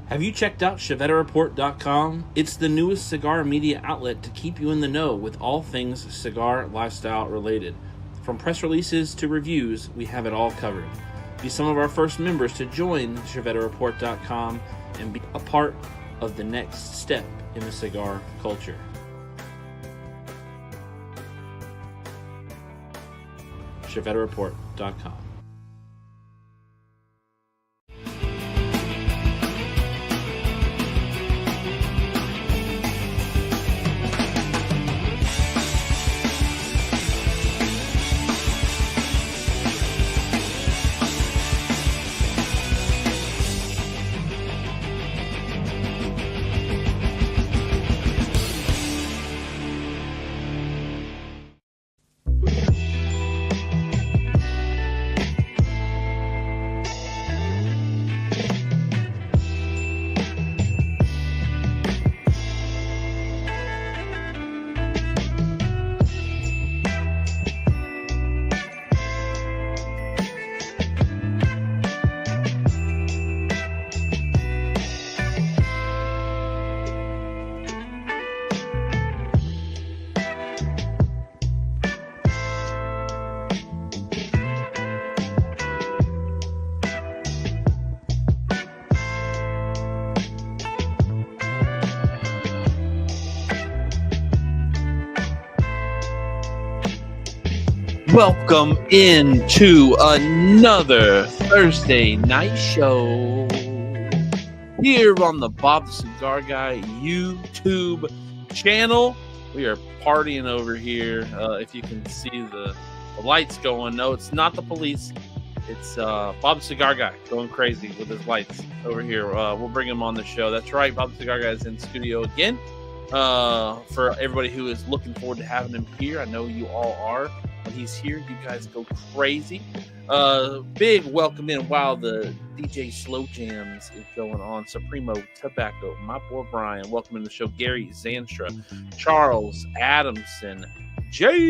Have you checked out ChevetteReport.com? It's the newest cigar media outlet to keep you in the know with all things cigar lifestyle related. From press releases to reviews, we have it all covered. Be some of our first members to join ChevetteReport.com and be a part of the next step in the cigar culture. ChevetteReport.com. Welcome into another Thursday night show here on the Bob the Cigar Guy YouTube channel. We are partying over here. If you can see the lights going, no, it's not the police. It's Bob the Cigar Guy going crazy with his lights over here. We'll bring him on the show. That's right, Bob the Cigar Guy is in studio again. For everybody who is looking forward to having him here, I know you all are. When he's here, you guys go crazy. Big welcome in while the DJ Slow Jams is going on. Supremo Tobacco, my boy Brian. Welcome to the show. Gary Zanstra, Charles Adamson, Jay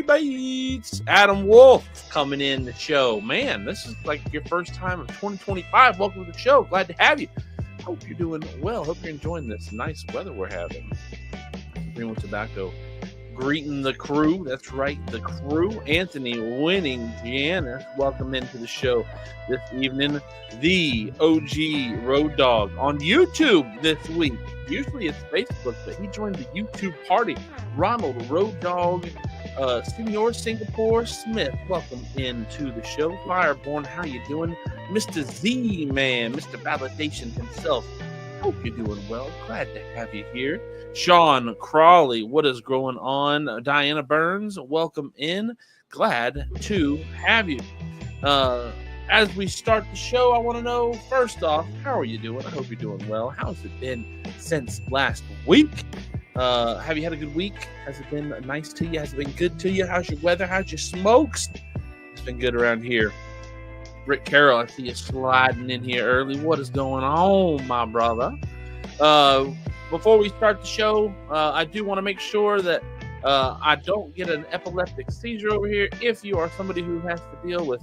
Bates, Adam Wolf coming in the show. Man, this is like your first time of 2025. Welcome to the show. Glad to have you. Hope you're doing well. Hope you're enjoying this nice weather we're having. Supremo Tobacco greeting the crew. That's right, the crew. Anthony Winning Janice, welcome into the show this evening. The OG Road Dog on YouTube this week. Usually it's Facebook, but he joined the YouTube party. Ronald Road Dog, Senor Singapore Smith, welcome into the show. Fireborn, how you doing? Mr. Z-Man, Mr. Validation himself. Hope you're doing well. Glad to have you here. Sean Crawley, what is going on? Diana Burns, welcome in. Glad to have you. As we start the show, I want to know, first off, how are you doing? I hope you're doing well. How's it been since last week? Have you had a good week? Has it been nice to you? Has it been good to you? How's your weather? How's your smokes? It's been good around here. Rick Carroll, I see you sliding in here early. What is going on, my brother? Before we start the show, I do want to make sure that I don't get an epileptic seizure over here. If you are somebody who has to deal with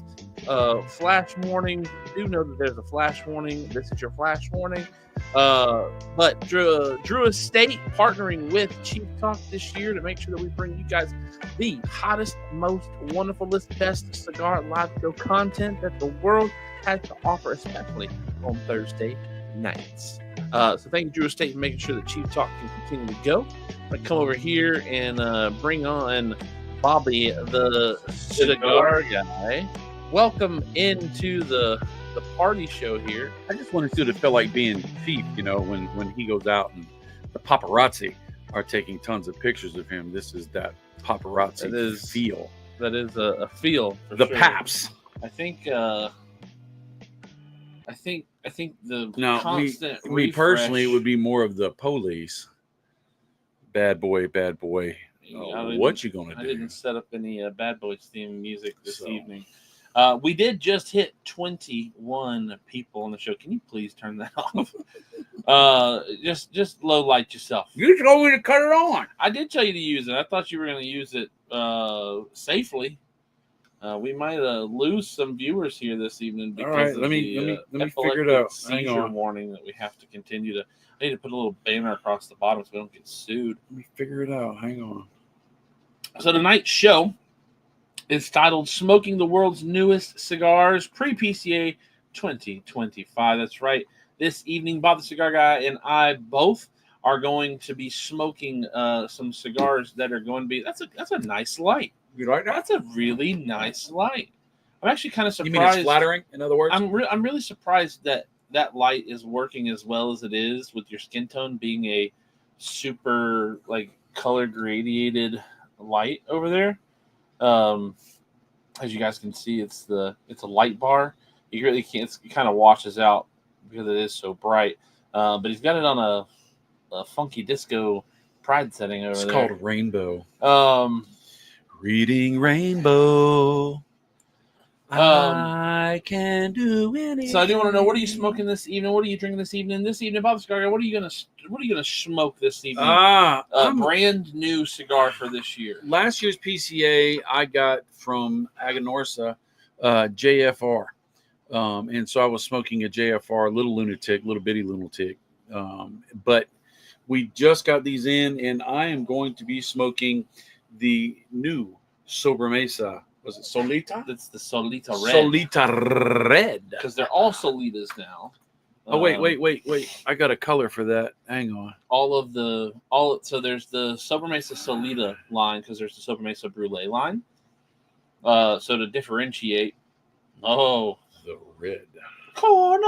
flash warning, do know that there's a flash warning. This is your flash warning. But Drew Estate partnering with Chief Talk this year to make sure that we bring you guys the hottest, most wonderfulest, best cigar live show content that the world has to offer, especially on Thursday nights. So thank you, Drew Estate, for making sure that Chief Talk can continue to go. I'm going to come over here and bring on Bobby, the cigar guy. Welcome into the party show here. I just want to see what it felt like being Chief, you know, when he goes out and the paparazzi are taking tons of pictures of him. This is that paparazzi feel. That is a feel. The sure. Paps. I think the constant me personally, it would be more of the police. Bad boy. What you gonna do? I didn't set up any Bad Boys theme music this evening. We did just hit 21 people on the show. Can you please turn that off? Just low light yourself. You told me to cut it on. I did tell you to use it. I thought you were going to use it safely. We might lose some viewers here this evening because All right, of let the me figure it out. Hang seizure on. warning that we have to continue to. I need to put a little banner across the bottom so we don't get sued. Let me figure it out. Hang on. So tonight's show is titled "Smoking the World's Newest Cigars Pre-PCA 2025." That's right. This evening, Bob the Cigar Guy and I both are going to be smoking some cigars that are going to be. That's a nice light. You like that? That's a really nice light. I'm actually kind of surprised. You mean it's flattering? In other words, I'm really surprised that light is working as well as it is with your skin tone being a super like color gradiated light over there. As you guys can see, it's a light bar. You really can't. It kind of washes out because it is so bright. But he's got it on a funky disco pride setting over there. It's called Rainbow. Reading Rainbow. I can do anything. So I do want to know, what are you smoking this evening? What are you drinking this evening? This evening, Bob Cigar, what are you gonna smoke this evening? Brand new cigar for this year. Last year's PCA I got from Aganorsa, JFR, and so I was smoking a JFR, little bitty lunatic. But we just got these in, and I am going to be smoking the new Sobremesa. Was it Solita? That's the Solita Red. Solita Red. Because they're all Solitas now. Oh, wait. I got a color for that. Hang on. So there's the Sobremesa Solita line because there's the Sobremesa Brulee line. So to differentiate, the red. Corner.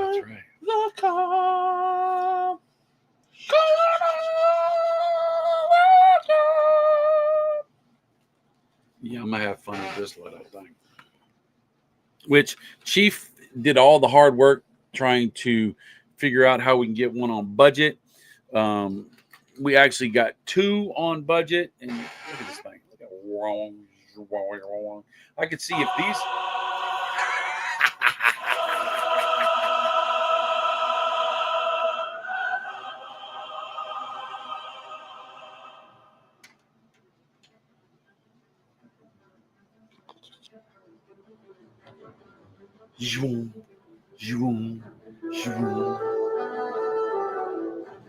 That's right. The car. Yeah, I'm gonna have fun with this one, I think. Which Chief did all the hard work trying to figure out how we can get one on budget. We actually got two on budget, and look at this thing. Look at wrong. I could see if these.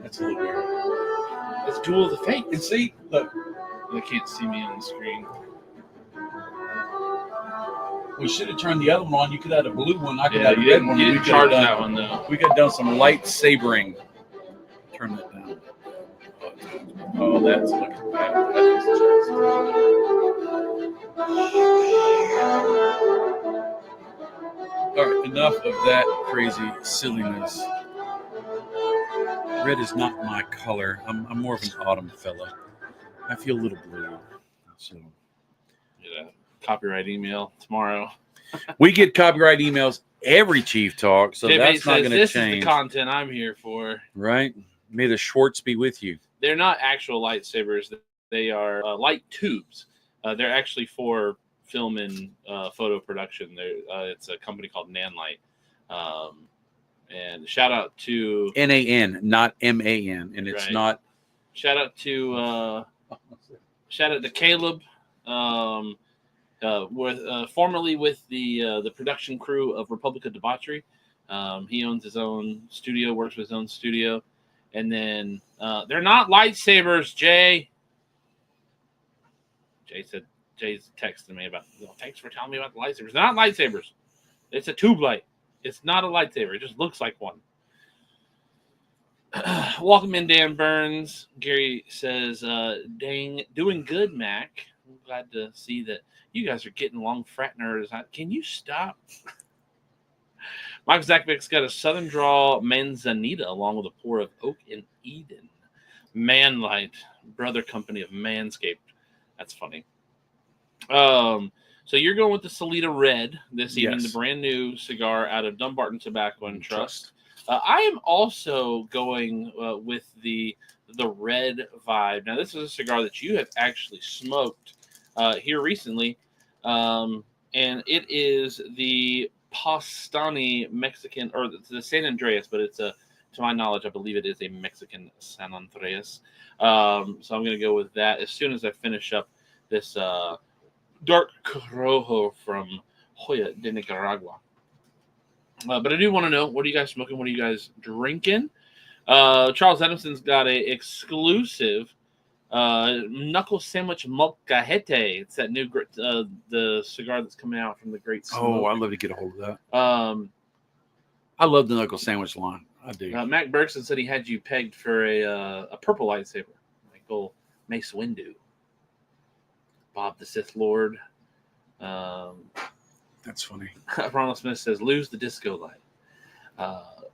That's a little weird. It's Duel of the Fates. And see, look, they can't see me on the screen. We should have turned the other one on. You could have a blue one. I could Yeah, have a you red didn't, one. you didn't charge that one though. We could have done some lightsabering. Turn that down. Oh, that's looking bad. All right, enough of that crazy silliness. Red is not my color. I'm more of an autumn fella. I feel a little blue. So, get a copyright email tomorrow. We get copyright emails every Chief Talk, so that's not going to change. This is the content I'm here for. Right? May the Schwartz be with you. They're not actual lightsabers. They are light tubes. They're actually for film and photo production. It's a company called Nanlite. And shout out to NAN, not MAN, and it's right. not. Shout out to Caleb, formerly with the production crew of Republic of Debauchery. He owns his own studio, works with his own studio, and then they're not lightsabers. Jay's texting me about. Thanks for telling me about the lightsabers. They're not lightsabers. It's a tube light. It's not a lightsaber. It just looks like one. Welcome in, Dan Burns. Gary says, dang, doing good, Mac. I'm glad to see that you guys are getting along, frat nerds. Can you stop? Mike Zakvik's got a Southern Draw Manzanita along with a pour of Oak and Eden. Manlight, brother company of Manscaped. That's funny. So you're going with the Solita Red this evening, the brand new cigar out of Dumbarton Tobacco and Trust. I am also going with the Red Vibe. Now, this is a cigar that you have actually smoked here recently, and it is the Pastani Mexican, or the San Andreas, but it's to my knowledge, I believe it is a Mexican San Andreas. So I'm going to go with that as soon as I finish up this Dark Corojo from Hoya de Nicaragua. But I do want to know, what are you guys smoking? What are you guys drinking? Charles Edison's got a exclusive knuckle sandwich molcajete. It's that new the cigar that's coming out from the Great Smoke. Oh, I'd love to get a hold of that. I love the knuckle sandwich line. I do. Mac Bergson said he had you pegged for a purple lightsaber, like old Mace Windu. Bob the Sith Lord. That's funny. Ronald Smith says, lose the disco light.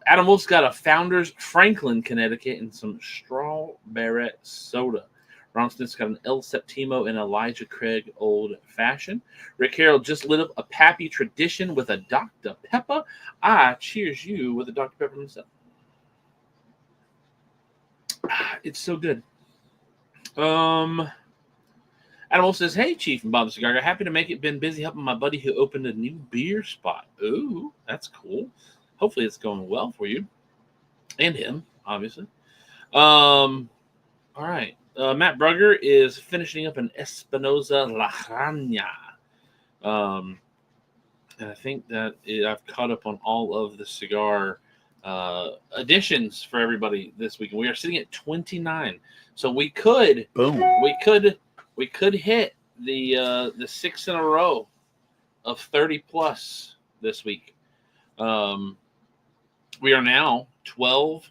Adam Wolf's got a Founders Franklin, Connecticut, and some strawberry soda. Ronald Smith's got an El Septimo and Elijah Craig Old Fashioned. Rick Harold just lit up a Pappy Tradition with a Dr. Pepper. I cheers you with a Dr. Pepper himself. It's so good. Adam Wolf says, hey, Chief and Bob the Cigar Guy. Happy to make it. Been busy helping my buddy who opened a new beer spot. Ooh, that's cool. Hopefully it's going well for you. And him, obviously. All right. Matt Brugger is finishing up an Espinosa La Raña. And I think that I've caught up on all of the cigar additions for everybody this week. We are sitting at 29. So we could hit the 6 in a row of 30 plus this week. We are now 12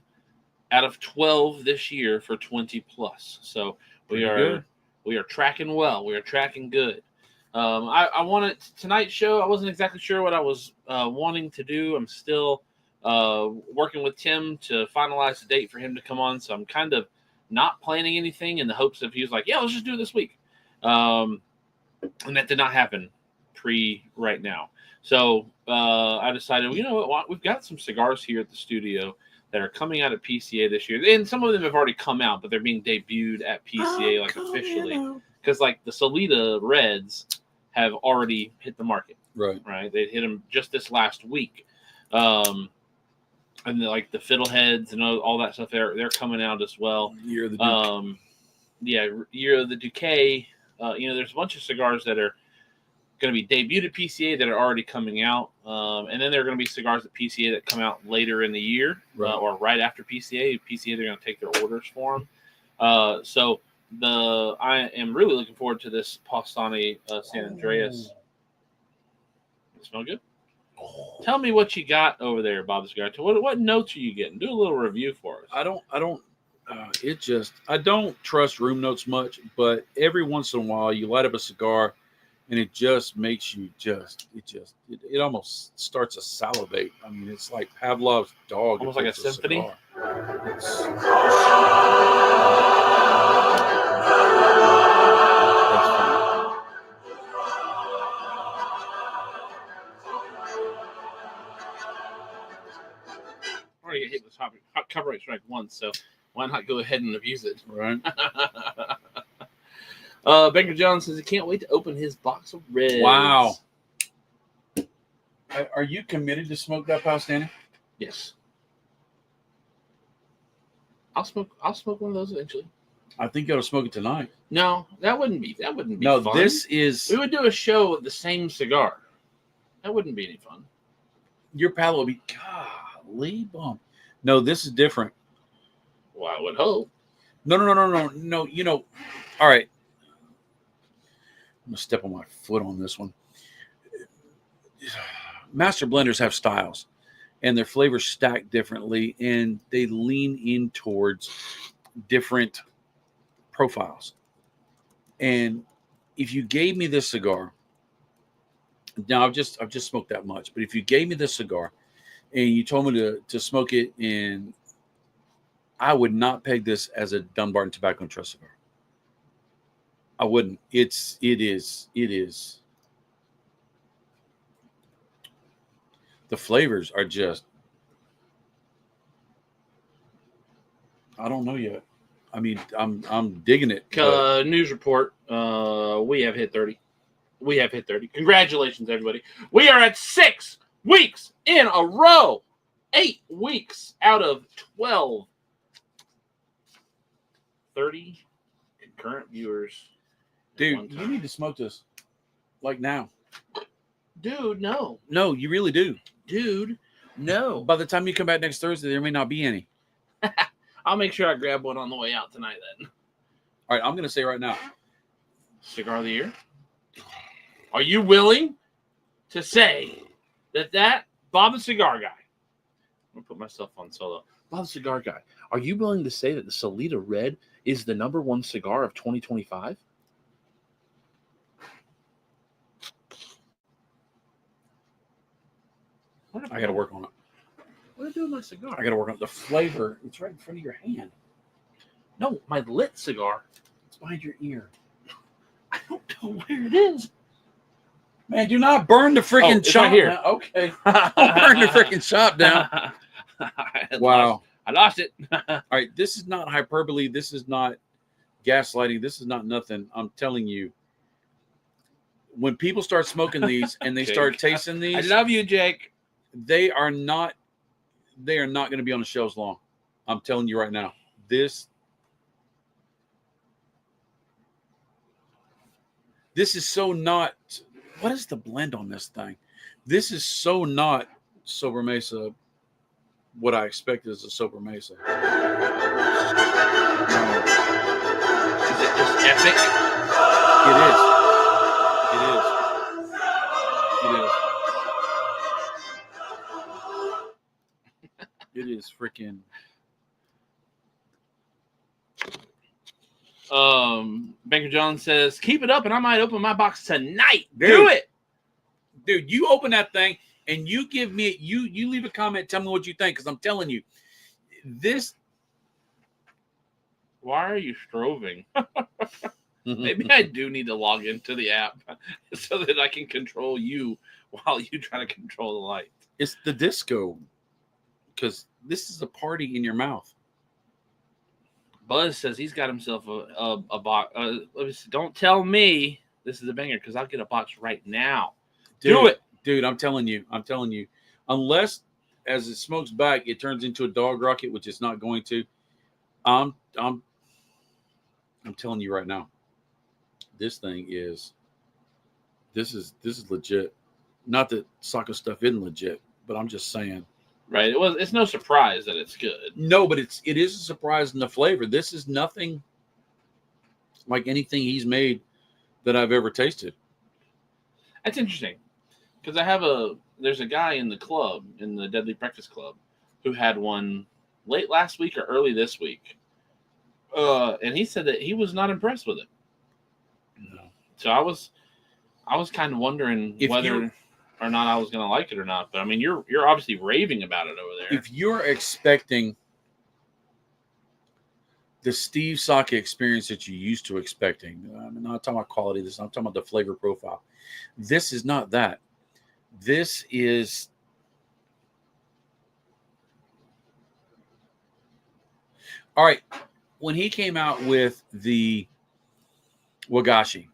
out of 12 this year for 20 plus. So we are tracking well. We are tracking good. I wanted tonight's show. I wasn't exactly sure what I was wanting to do. I'm still working with Tim to finalize the date for him to come on. So I'm kind of not planning anything in the hopes of he was like, yeah, let's just do it this week. And that did not happen right now. So I decided, you know what, we've got some cigars here at the studio that are coming out at PCA this year. And some of them have already come out, but they're being debuted at PCA officially. Because like the Solita Reds have already hit the market. Right. They hit them just this last week. And like the Fiddleheads and all that stuff, they're coming out as well. Year of the Duke. Year of the Duque. There's a bunch of cigars that are going to be debuted at PCA that are already coming out. And then there are going to be cigars at PCA that come out later in the year or right after PCA. PCA, they're going to take their orders for them. So I am really looking forward to this Pausani San Andreas. It smell good? Tell me what you got over there, Bob the Cigar. What notes are you getting? Do a little review for us. I don't trust room notes much, but every once in a while you light up a cigar and it just makes you it almost starts to salivate. I mean, it's like Pavlov's dog. Almost like a symphony. I already hit the hot copyright strike once, so why not go ahead and abuse it? Right. Banker John says he can't wait to open his box of Reds. Wow. Are you committed to smoke that Pausani? Yes. I'll smoke one of those eventually. I think you ought to smoke it tonight. No, that wouldn't be no, fun. We would do a show with the same cigar. That wouldn't be any fun. Your palate will be golly bum. No, this is different. Well, I would hope. No. All right. I'm going to step on my foot on this one. Master blenders have styles, and their flavors stack differently, and they lean in towards different profiles. And if you gave me this cigar, now I've just smoked that much, but if you gave me this cigar and you told me to smoke it, and I would not peg this as a Dunbarton Tobacco and Trust cigar. I wouldn't. It is. The flavors are just, I don't know yet. I mean, I'm digging it. News report. We have hit 30. Congratulations, everybody. We are at 6 weeks in a row. 8 weeks out of 12. 30 concurrent viewers. Dude, you need to smoke this. like now. Dude, no. No, you really do. Dude, no. By the time you come back next Thursday, there may not be any. I'll make sure I grab one on the way out tonight then. All right, I'm going to say right now. Cigar of the year? Are you willing to say that Bob the Cigar Guy, I'm going to put myself on solo. Bob the Cigar Guy, are you willing to say that the Solita Red is the #1 cigar of 2025? I got to work on it. What do I do with my cigar? I got to work on the flavor. It's right in front of your hand. No, my lit cigar. It's behind your ear. I don't know where it is. Man, do not burn the freaking shop right here. down. Okay. Don't burn the freaking shop down. Wow. I lost it. All right. This is not hyperbole. This is not gaslighting. This is not nothing. I'm telling you. When people start smoking these and they start tasting these, I love you, Jake. They are not going to be on the shelves long. I'm telling you right now. This is so not. What is the blend on this thing? This is so not Sober Mesa. What I expected as a Sober Mesa. Is it just epic? It is. It is. It is. It is freaking. Banker John says, keep it up and I might open my box tonight. Do it. Dude, you open that thing and you give me, you leave a comment, tell me what you think, because I'm telling you, this. Why are you strobing? Maybe I do need to log into the app so that I can control you while you try to control the light. It's the disco, because this is a party in your mouth. Buzz says he's got himself a box. Don't tell me this is a banger because I'll get a box right now. Do it. Dude, I'm telling you. Unless as it smokes back, it turns into a dog rocket, which it's not going to. I'm telling you right now. This thing is legit. Not that Saka stuff isn't legit, but I'm just saying. Right. It's no surprise that it's good. No, but it is a surprise in the flavor. This is nothing like anything he's made that I've ever tasted. That's interesting. Because there's a guy in the club, in the Deadly Breakfast Club, who had one late last week or early this week. And he said that he was not impressed with it. No. So I was kind of wondering whether or not I was going to like it or not. But I mean, you're obviously raving about it over there. If you're expecting the Steve Saka experience that you used to expecting, I'm not talking about quality. I'm talking about the flavor profile. This is not that. This is all right. When he came out with the Wagashi,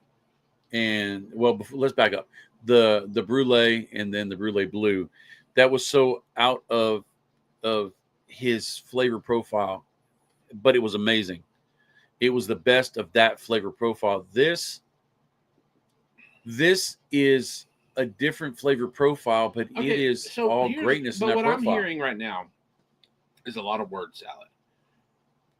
and let's back up. The Brulee and then the Brulee Blue, that was so out of his flavor profile, but it was amazing. It was the best of that flavor profile. This is a different flavor profile, but it is all greatness in that profile. But what I'm hearing right now is a lot of word salad.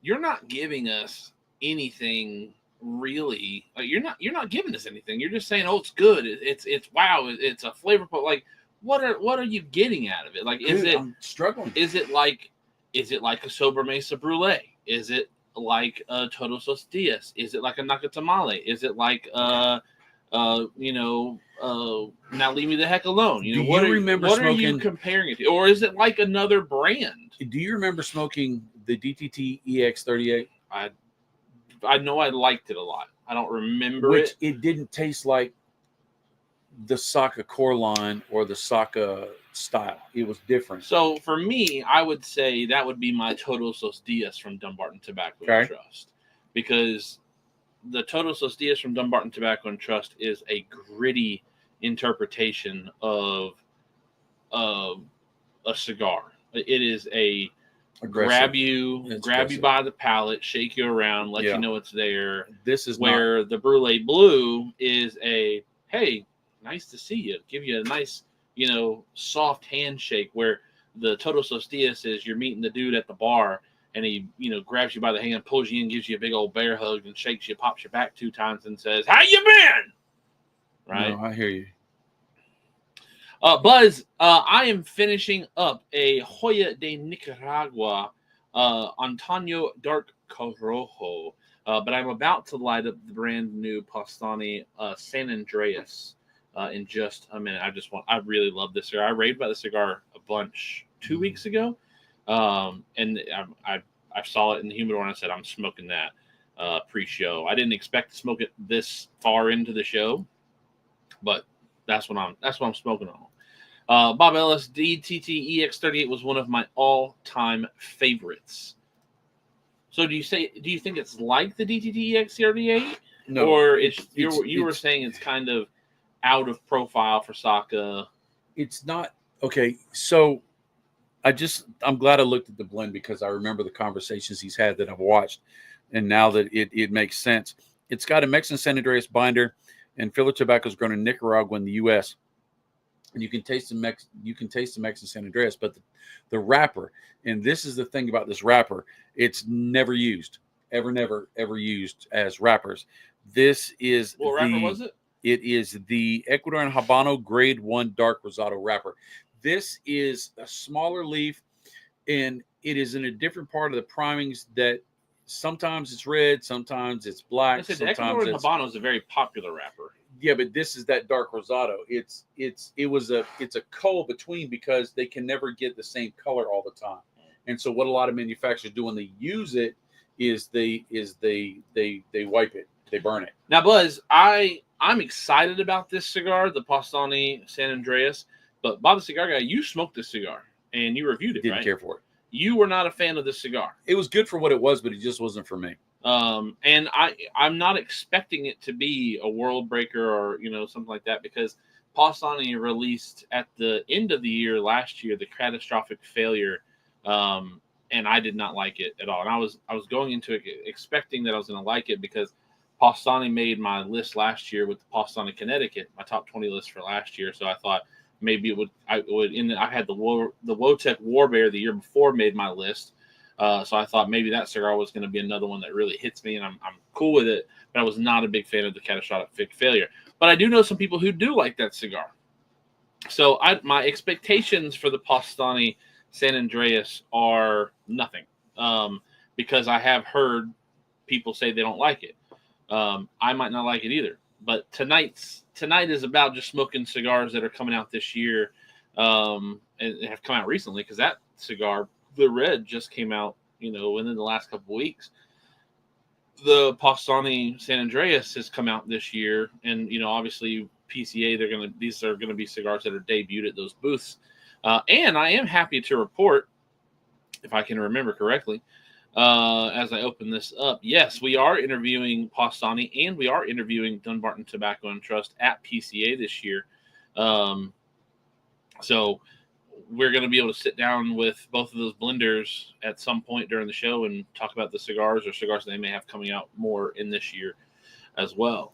You're not giving us anything really. You're not giving us anything. You're just saying, "Oh, it's good. It's wow. It's a flavorful." Like, what are you getting out of it? Like, I'm struggling. Is it like a Sober Mesa Brulee? Is it like a Todos Los Dias? Is it like a Nakatamale? Is it like Now Leave Me the Heck Alone? What are you comparing it to? Or is it like another brand? Do you remember smoking the DTT EX38? I know I liked it a lot. I don't remember it. It didn't taste like the Saka core line or the Saka style. It was different. So for me, I would say that would be my Todos Los Dias from Dumbarton Tobacco and Trust, because the Todos Los Dias from Dumbarton Tobacco and Trust is a gritty interpretation of a cigar. It is a aggressive. grab you by the palate, shake you around, let you know it's there. This is where the Brulee Blue is a, hey, nice to see you. Give you a nice, soft handshake where the Todos los Dias is you're meeting the dude at the bar and he, grabs you by the hand, pulls you in, gives you a big old bear hug and shakes you, pops your back 2 times and says, "How you been?" Right? No, I hear you. Buzz, I am finishing up a Joya de Nicaragua Antonio Dark Corojo, but I'm about to light up the brand new Pastani San Andreas in just a minute. I really love this cigar. I raved about the cigar a bunch 2 weeks ago, and I saw it in the humidor and I said I'm smoking that pre-show. I didn't expect to smoke it this far into the show, but that's what I'm smoking on. Bob Ellis DTT EX38 was one of my all-time favorites. So do you think it's like the DTT EX38? No, or you were saying it's kind of out of profile for Saka? It's not. Okay, so I'm glad I looked at the blend because I remember the conversations he's had that I've watched, and now that it makes sense. It's got a Mexican San Andreas binder, and filler tobacco is grown in Nicaragua in the U.S. And you can taste the Mexican San Andreas, but the wrapper, and this is the thing about this wrapper, it's never used, never used as wrappers. This is what wrapper was it? It is the Ecuadorian Habano Grade 1 Dark Rosado wrapper. This is a smaller leaf, and it is in a different part of the primings that sometimes it's red, sometimes it's black. The Ecuadorian Habano is a very popular wrapper. Yeah, but this is that dark rosado. It's a cull between because they can never get the same color all the time. And so what a lot of manufacturers do when they use it is they wipe it, they burn it. Now, Buzz, I'm excited about this cigar, the Pastani San Andreas. But Bob the Cigar Guy, you smoked this cigar and you reviewed it. Didn't right? care for it. You were not a fan of this cigar. It was good for what it was, but it just wasn't for me. And I'm not expecting it to be a world breaker or something like that, because Pastani released at the end of the year last year the Catastrophic Failure, and I did not like it at all. And I was going into it expecting that I was going to like it because Pastani made my list last year with the Pastani Connecticut, my top 20 list for last year. So I thought maybe it would. I had the Wotec War Bear the year before made my list. So I thought maybe that cigar was going to be another one that really hits me, and I'm cool with it. But I was not a big fan of the Catastrophic Failure. But I do know some people who do like that cigar. So my expectations for the Pastani San Andreas are nothing, because I have heard people say they don't like it. I might not like it either. But tonight is about just smoking cigars that are coming out this year, and have come out recently, because that cigar, the red, just came out, within the last couple of weeks. The Pastani San Andreas has come out this year, and obviously PCA, these are gonna be cigars that are debuted at those booths. And I am happy to report, if I can remember correctly, as I open this up, yes, we are interviewing Pastani and we are interviewing Dunbarton Tobacco and Trust at PCA this year. So we're going to be able to sit down with both of those blenders at some point during the show and talk about the cigars or cigars they may have coming out more in this year as well.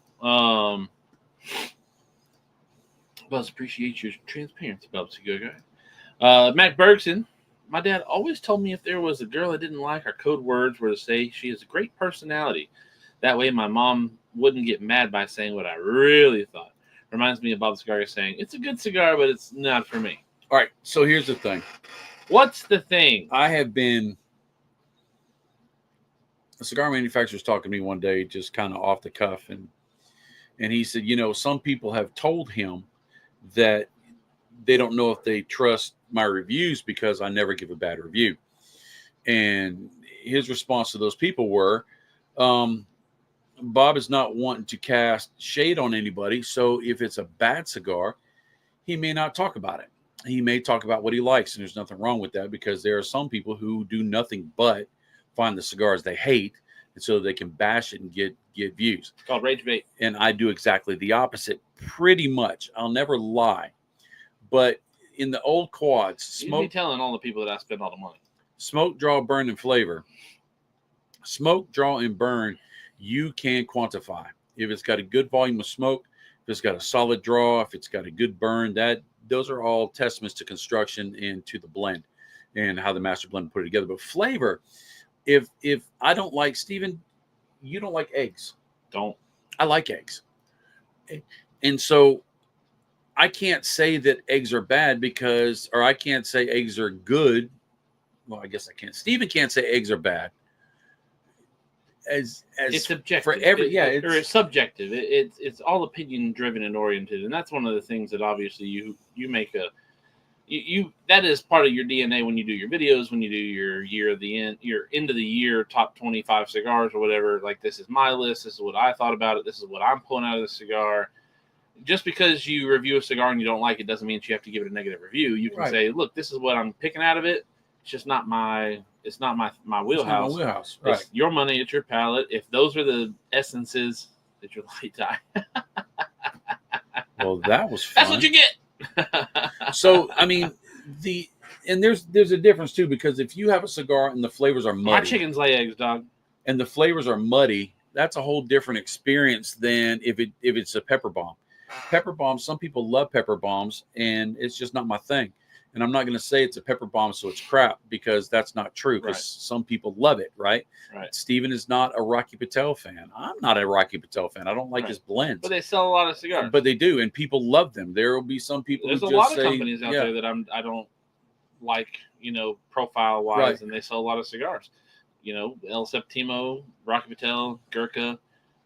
Buzz, appreciate your transparency, Bob Cigar Guy. Matt Bergson, my dad always told me if there was a girl I didn't like, our code words were to say she has a great personality. That way my mom wouldn't get mad by saying what I really thought. Reminds me of Bob Cigar Guy saying, it's a good cigar, but it's not for me. All right, so here's the thing. What's the thing? A cigar manufacturer was talking to me one day, just kind of off the cuff, and he said, some people have told him that they don't know if they trust my reviews because I never give a bad review. And his response to those people were, Bob is not wanting to cast shade on anybody, so if it's a bad cigar, he may not talk about it. He may talk about what he likes, and there's nothing wrong with that, because there are some people who do nothing but find the cigars they hate, and so they can bash it and get views. It's called rage bait. And I do exactly the opposite, pretty much. I'll never lie. But in the old quads, You'd be telling all the people that I spend all the money. Smoke, draw, burn, and flavor. Smoke, draw, and burn, you can quantify. If it's got a good volume of smoke, if it's got a solid draw, if it's got a good burn, those are all testaments to construction and to the blend and how the master blend put it together. But flavor, if I don't like, Steven, you don't like eggs. Don't. I like eggs. And so I can't say that eggs are bad or I can't say eggs are good. Well, I guess I can't. Steven can't say eggs are bad. As it's subjective. For it's subjective. It's all opinion driven and oriented, and that's one of the things that obviously you make that is part of your DNA when you do your videos, when you do your end of the year top 25 cigars or whatever. Like, this is my list. This is what I thought about it. This is what I'm pulling out of the cigar. Just because you review a cigar and you don't like it doesn't mean you have to give it a negative review. You can say, look, this is what I'm picking out of it. It's just not my wheelhouse. It's not my wheelhouse. Right. It's your money. It's your palate. If those are the essences that you light die. Well, that was fun. That's what you get. So, I mean, there's a difference too, because if you have a cigar and the flavors are muddy. My chickens lay eggs, dog. And the flavors are muddy, that's a whole different experience than if it's a pepper bomb. Pepper bombs, some people love pepper bombs, and it's just not my thing. And I'm not going to say it's a pepper bomb, so it's crap, because that's not true. Because some people love it, right? Steven is not a Rocky Patel fan. I'm not a Rocky Patel fan. I don't like his blends. But they sell a lot of cigars. But they do, and people love them. There will be some people. There's who a just lot say, of companies out there that I don't like, profile wise, and they sell a lot of cigars. El Septimo, Rocky Patel, Gurkha.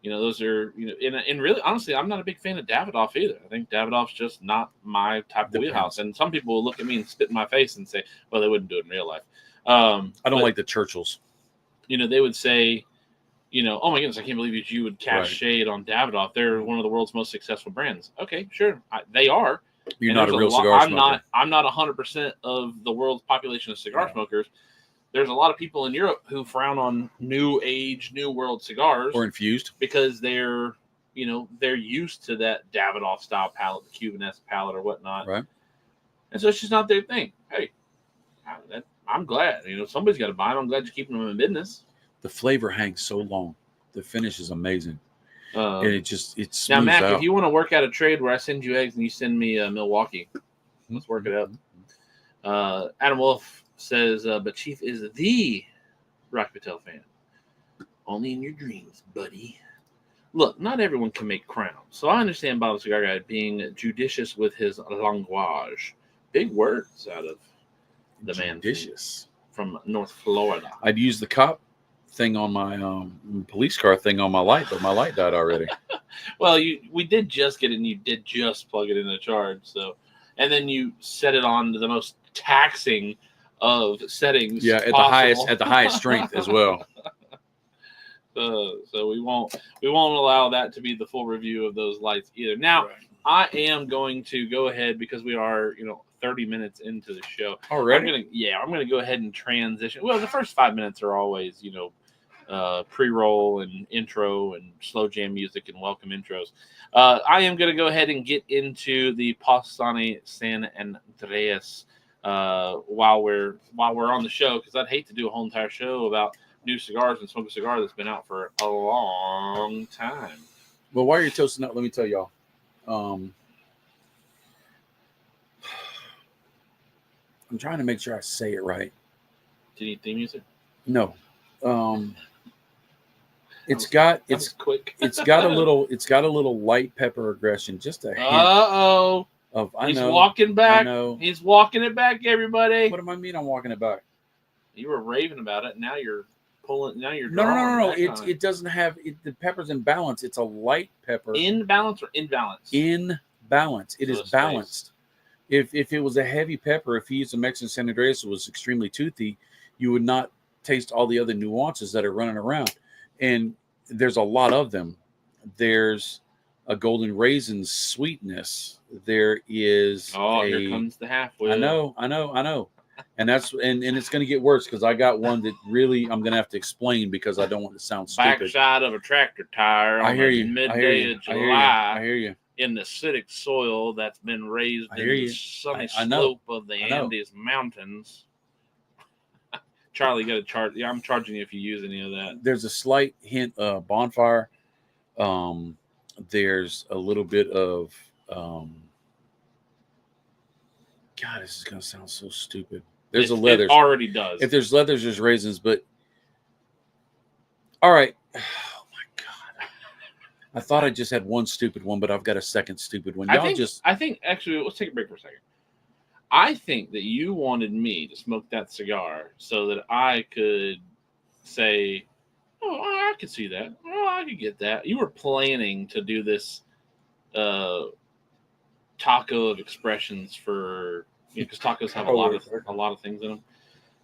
Those are, and really, honestly, I'm not a big fan of Davidoff either. I think Davidoff's just not my type of wheelhouse. And some people will look at me and spit in my face and say, well, they wouldn't do it in real life. I don't like the Churchills. They would say, oh my goodness, I can't believe you would cast shade on Davidoff. They're one of the world's most successful brands. Okay, sure. They are. You're not a real cigar smoker. I'm not 100% of the world's population of cigar smokers. There's a lot of people in Europe who frown on new age, new world cigars or infused because they're used to that Davidoff style palate, the Cuban-esque palate or whatnot. Right. And so it's just not their thing. Hey, I'm glad, somebody's got to buy them. I'm glad you're keeping them in business. The flavor hangs so long. The finish is amazing. And it's smooths now, Mac, out. if you want to work out a trade where I send you eggs and you send me Milwaukee, let's work it out. Adam Wolf says, but Chief is the Rocky Patel fan. Only in your dreams, buddy. Look, not everyone can make crowns, so I understand Bottle Cigar Guy being judicious with his language. Big words out of the judicious from North Florida. I'd use the cop thing on my police car thing on my light, but my light died already. Well, we did just get it, and you did just plug it into charge. So, and then you set it on to the most taxing of settings. Yeah, at the highest strength as well. So we won't allow that to be the full review of those lights either. Now, I am going to go ahead because we are 30 minutes into the show. Already? I'm gonna go ahead and transition. Well, the first 5 minutes are always pre-roll and intro and slow jam music and welcome intros. I am gonna go ahead and get into the Pastane San Andreas while we're on the show, because I'd hate to do a whole entire show about new cigars and smoke a cigar that's been out for a long time. Well, while you're toasting up, let me tell y'all. I'm trying to make sure I say it right. Do you need theme music? No. It's got a little light pepper aggression, just a hint. He's walking back. He's walking it back, everybody. What do I mean I'm walking it back? You were raving about it. Now you're pulling. Now you're no. It doesn't have the pepper's in balance. It's a light pepper. In balance or imbalance? In balance. It is balanced. If it was a heavy pepper, if he used a Mexican San Andreas that was extremely toothy, you would not taste all the other nuances that are running around. And there's a lot of them. There's a golden raisin sweetness. There is here comes the halfway. I know. And it's going to get worse, because I got one that really I'm going to have to explain, because I don't want to sound stupid. Backside of a tractor tire on midday of July. I hear you. In the acidic soil that's been raised in the sunny slope of the Andes Mountains. Charlie, you got to charge. Yeah, I'm charging you if you use any of that. There's a slight hint of bonfire, a There's a little bit of God, this is gonna sound so stupid. There's a leather. It already does. If there's leathers, there's raisins. But all right. Oh my God. I thought I just had one stupid one, but I've got a second stupid one. I think actually, let's take a break for a second. I think that you wanted me to smoke that cigar so that I could say, "Oh, I could see that. Oh, I could get that." You were planning to do this taco of expressions for, because tacos have a lot of things in them.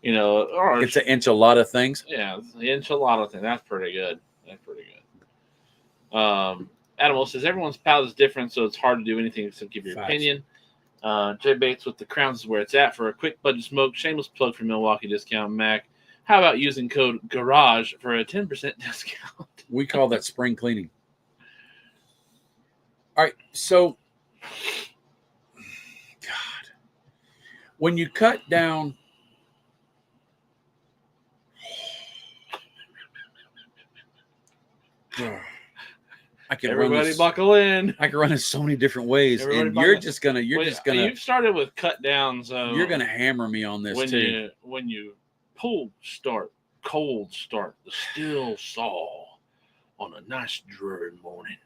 Or it's an enchilada things. Yeah, the enchilada thing. That's pretty good. Adam says everyone's palate is different, so it's hard to do anything except give your opinion. Jay Bates with the Crowns is where it's at for a quick budget smoke. Shameless plug for Milwaukee Discount Mac. How about using code GARAGE for a 10% discount? We call that spring cleaning. All right, so God, when you cut down. I can Everybody buckle in. I can run in so many different ways, and you're just gonna. You've started with cut downs. You're gonna hammer me on this too. When you cold start the still saw on a nice dreary morning,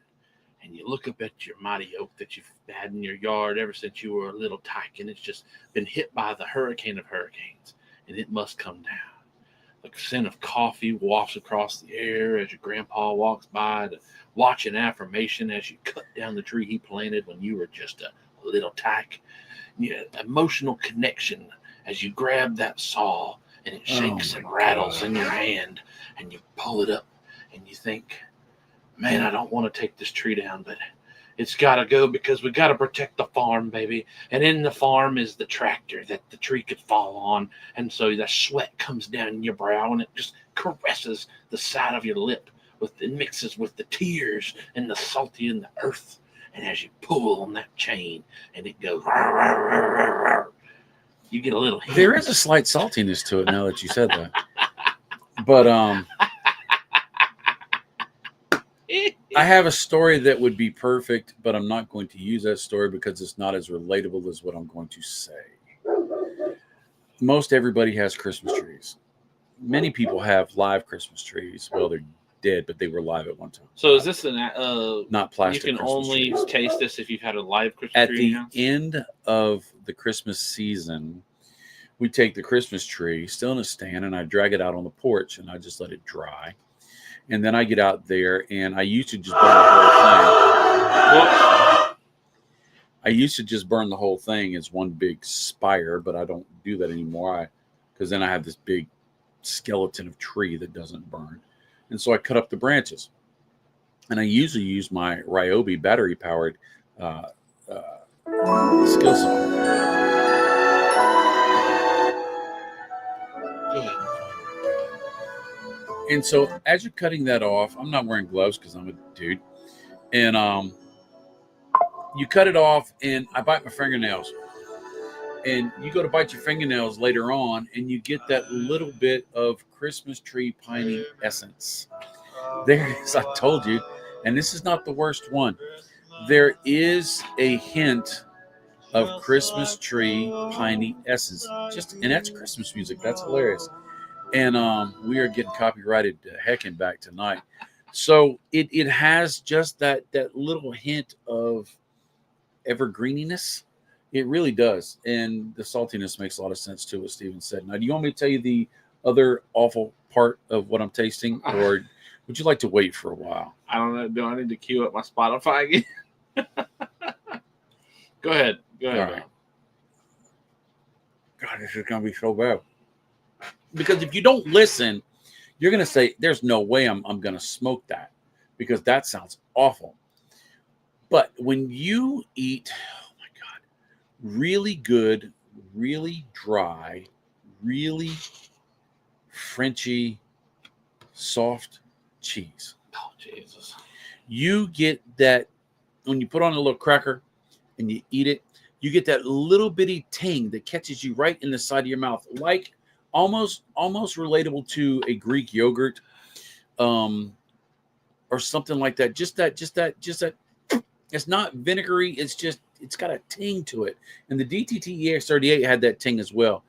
and you look up at your mighty oak that you've had in your yard ever since you were a little tyke, and it's just been hit by the hurricane of hurricanes, and it must come down. The scent of coffee wafts across the air as your grandpa walks by to watch an affirmation as you cut down the tree he planted when you were just a little tyke. Emotional connection as you grab that saw and it shakes and rattles in your hand, and you pull it up and you think, man, I don't want to take this tree down, but it's got to go because we got to protect the farm, baby. And in the farm is the tractor that the tree could fall on. And so the sweat comes down your brow and it just caresses the side of your lip. It mixes with the tears and the salty in the earth. And as you pull on that chain and it goes, rawr, rawr, rawr, rawr, you get a little hint. There is a slight saltiness to it now that you said that. But I have a story that would be perfect, but I'm not going to use that story because it's not as relatable as what I'm going to say. Most everybody has Christmas trees. Many people have live Christmas trees. Well, they're dead, but they were live at one time. So is this not plastic? You can Christmas only trees. taste this if you've had a live Christmas at tree. At the end of the Christmas season, we take the Christmas tree still in a stand, and I drag it out on the porch, and I just let it dry. And then I get out there, and I used to just burn the whole thing. I used to just burn the whole thing as one big spire, but I don't do that anymore. Because then I have this big skeleton of tree that doesn't burn. And so I cut up the branches. And I usually use my Ryobi battery-powered skill saw. Go ahead. And so as you're cutting that off, I'm not wearing gloves because I'm a dude. And you cut it off, and I bite my fingernails. And you go to bite your fingernails later on, and you get that little bit of Christmas tree piney essence. There it is, I told you. And this is not the worst one. There is a hint of Christmas tree piney essence. And that's Christmas music. That's hilarious. And we are getting copyrighted hecking back tonight. So it has just that little hint of evergreeniness. It really does. And the saltiness makes a lot of sense to what Steven said. Now, do you want me to tell you the other awful part of what I'm tasting? Or would you like to wait for a while? I don't know. Do I need to queue up my Spotify again? Go ahead. All right. God, this is going to be so bad. Because if you don't listen, you're going to say, there's no way I'm going to smoke that, because that sounds awful. But when you eat, oh my God, really good, really dry, really Frenchy, soft cheese. Oh, Jesus. You get that, when you put on a little cracker and you eat it, you get that little bitty ting that catches you right in the side of your mouth, like almost relatable to a Greek yogurt, or something like that. Just that It's not vinegary. It's got a ting to it. And the DTT EX38 had that ting as well.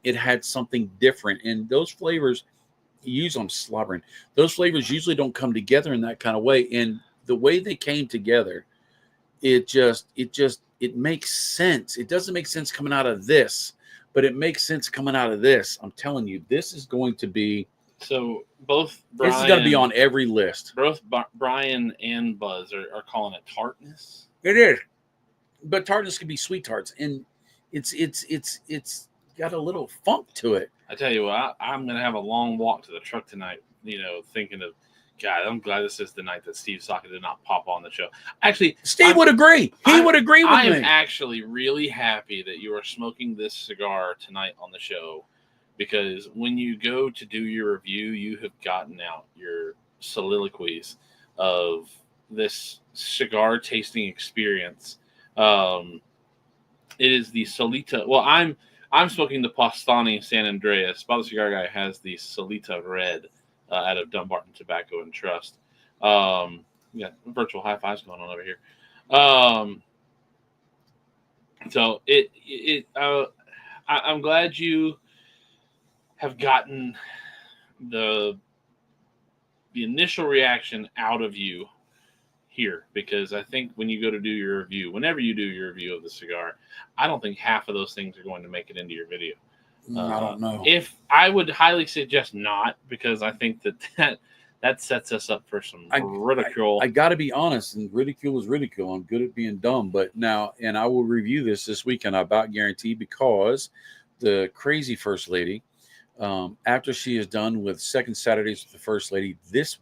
It had something different. And those flavors, I'm slobbering. Those flavors usually don't come together in that kind of way. And the way they came together, it makes sense. It doesn't make sense coming out of this, but it makes sense coming out of this. I'm telling you, this is going to be. So both Brian, this is going to be on every list. Both Brian and Buzz are calling it tartness. It is, but tartness can be sweet tarts, and it's got a little funk to it. I tell you what, I'm going to have a long walk to the truck tonight. Thinking of, God, I'm glad this is the night that Steve Saka did not pop on the show. Actually, Steve would agree. He would agree with me. I am actually really happy that you are smoking this cigar tonight on the show. Because when you go to do your review, you have gotten out your soliloquies of this cigar tasting experience. It is the Solita. Well, I'm smoking the Postani San Andreas. Bob the Cigar Guy has the Solita Red out of Dumbarton Tobacco and Trust. Yeah, virtual high fives going on over here. So I'm glad you have gotten the initial reaction out of you here, because I think when you go to do your review, whenever you do your review of the cigar, I don't think half of those things are going to make it into your video. I don't know. If I would highly suggest not, because I think that sets us up for some ridicule. I got to be honest, and ridicule is ridicule. I'm good at being dumb, but now, and I will review this weekend, I about guarantee, because the crazy First Lady, after she is done with Second Saturdays with the First Lady this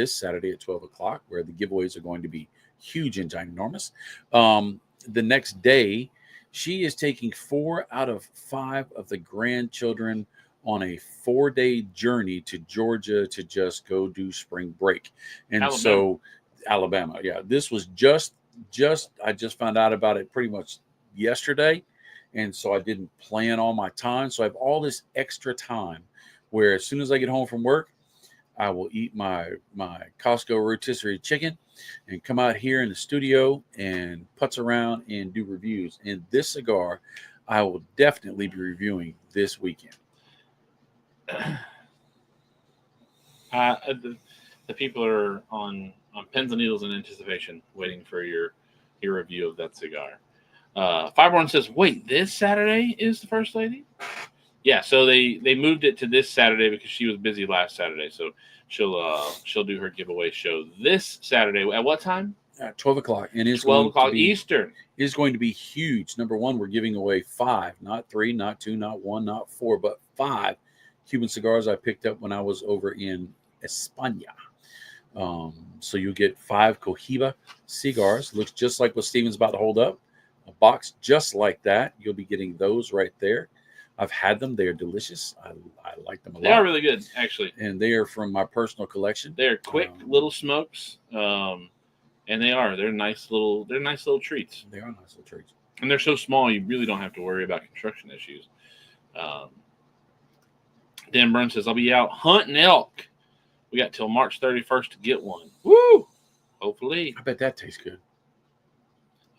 Saturday at 12 o'clock, where the giveaways are going to be huge and ginormous. The next day, she is taking 4 out of 5 of the grandchildren on a 4-day journey to Georgia to just go do spring break. And Alabama. Yeah, this was I just found out about it pretty much yesterday. And so I didn't plan all my time. So I have all this extra time where as soon as I get home from work, I will eat my Costco rotisserie chicken and come out here in the studio and putz around and do reviews. And this cigar, I will definitely be reviewing this weekend. The people are on pins and needles in anticipation, waiting for your review of that cigar. Fireborn says, wait, this Saturday is the First Lady? Yeah, so they moved it to this Saturday because she was busy last Saturday. So she'll do her giveaway show this Saturday. At what time? At 12 o'clock. And it's 12 o'clock Eastern. It's going to be huge. Number one, we're giving away 5, not 3, not 2, not 1, not 4, but 5 Cuban cigars I picked up when I was over in España. So you get 5 Cohiba cigars. Looks just like what Steven's about to hold up. A box just like that. You'll be getting those right there. I've had them. They are delicious. I like them a lot. They are really good, actually. And they are from my personal collection. They're quick little smokes. And they're nice little treats. They are nice little treats. And they're so small you really don't have to worry about construction issues. Dan Burns says, I'll be out hunting elk. We got till March 31st to get one. Woo! Hopefully. I bet that tastes good.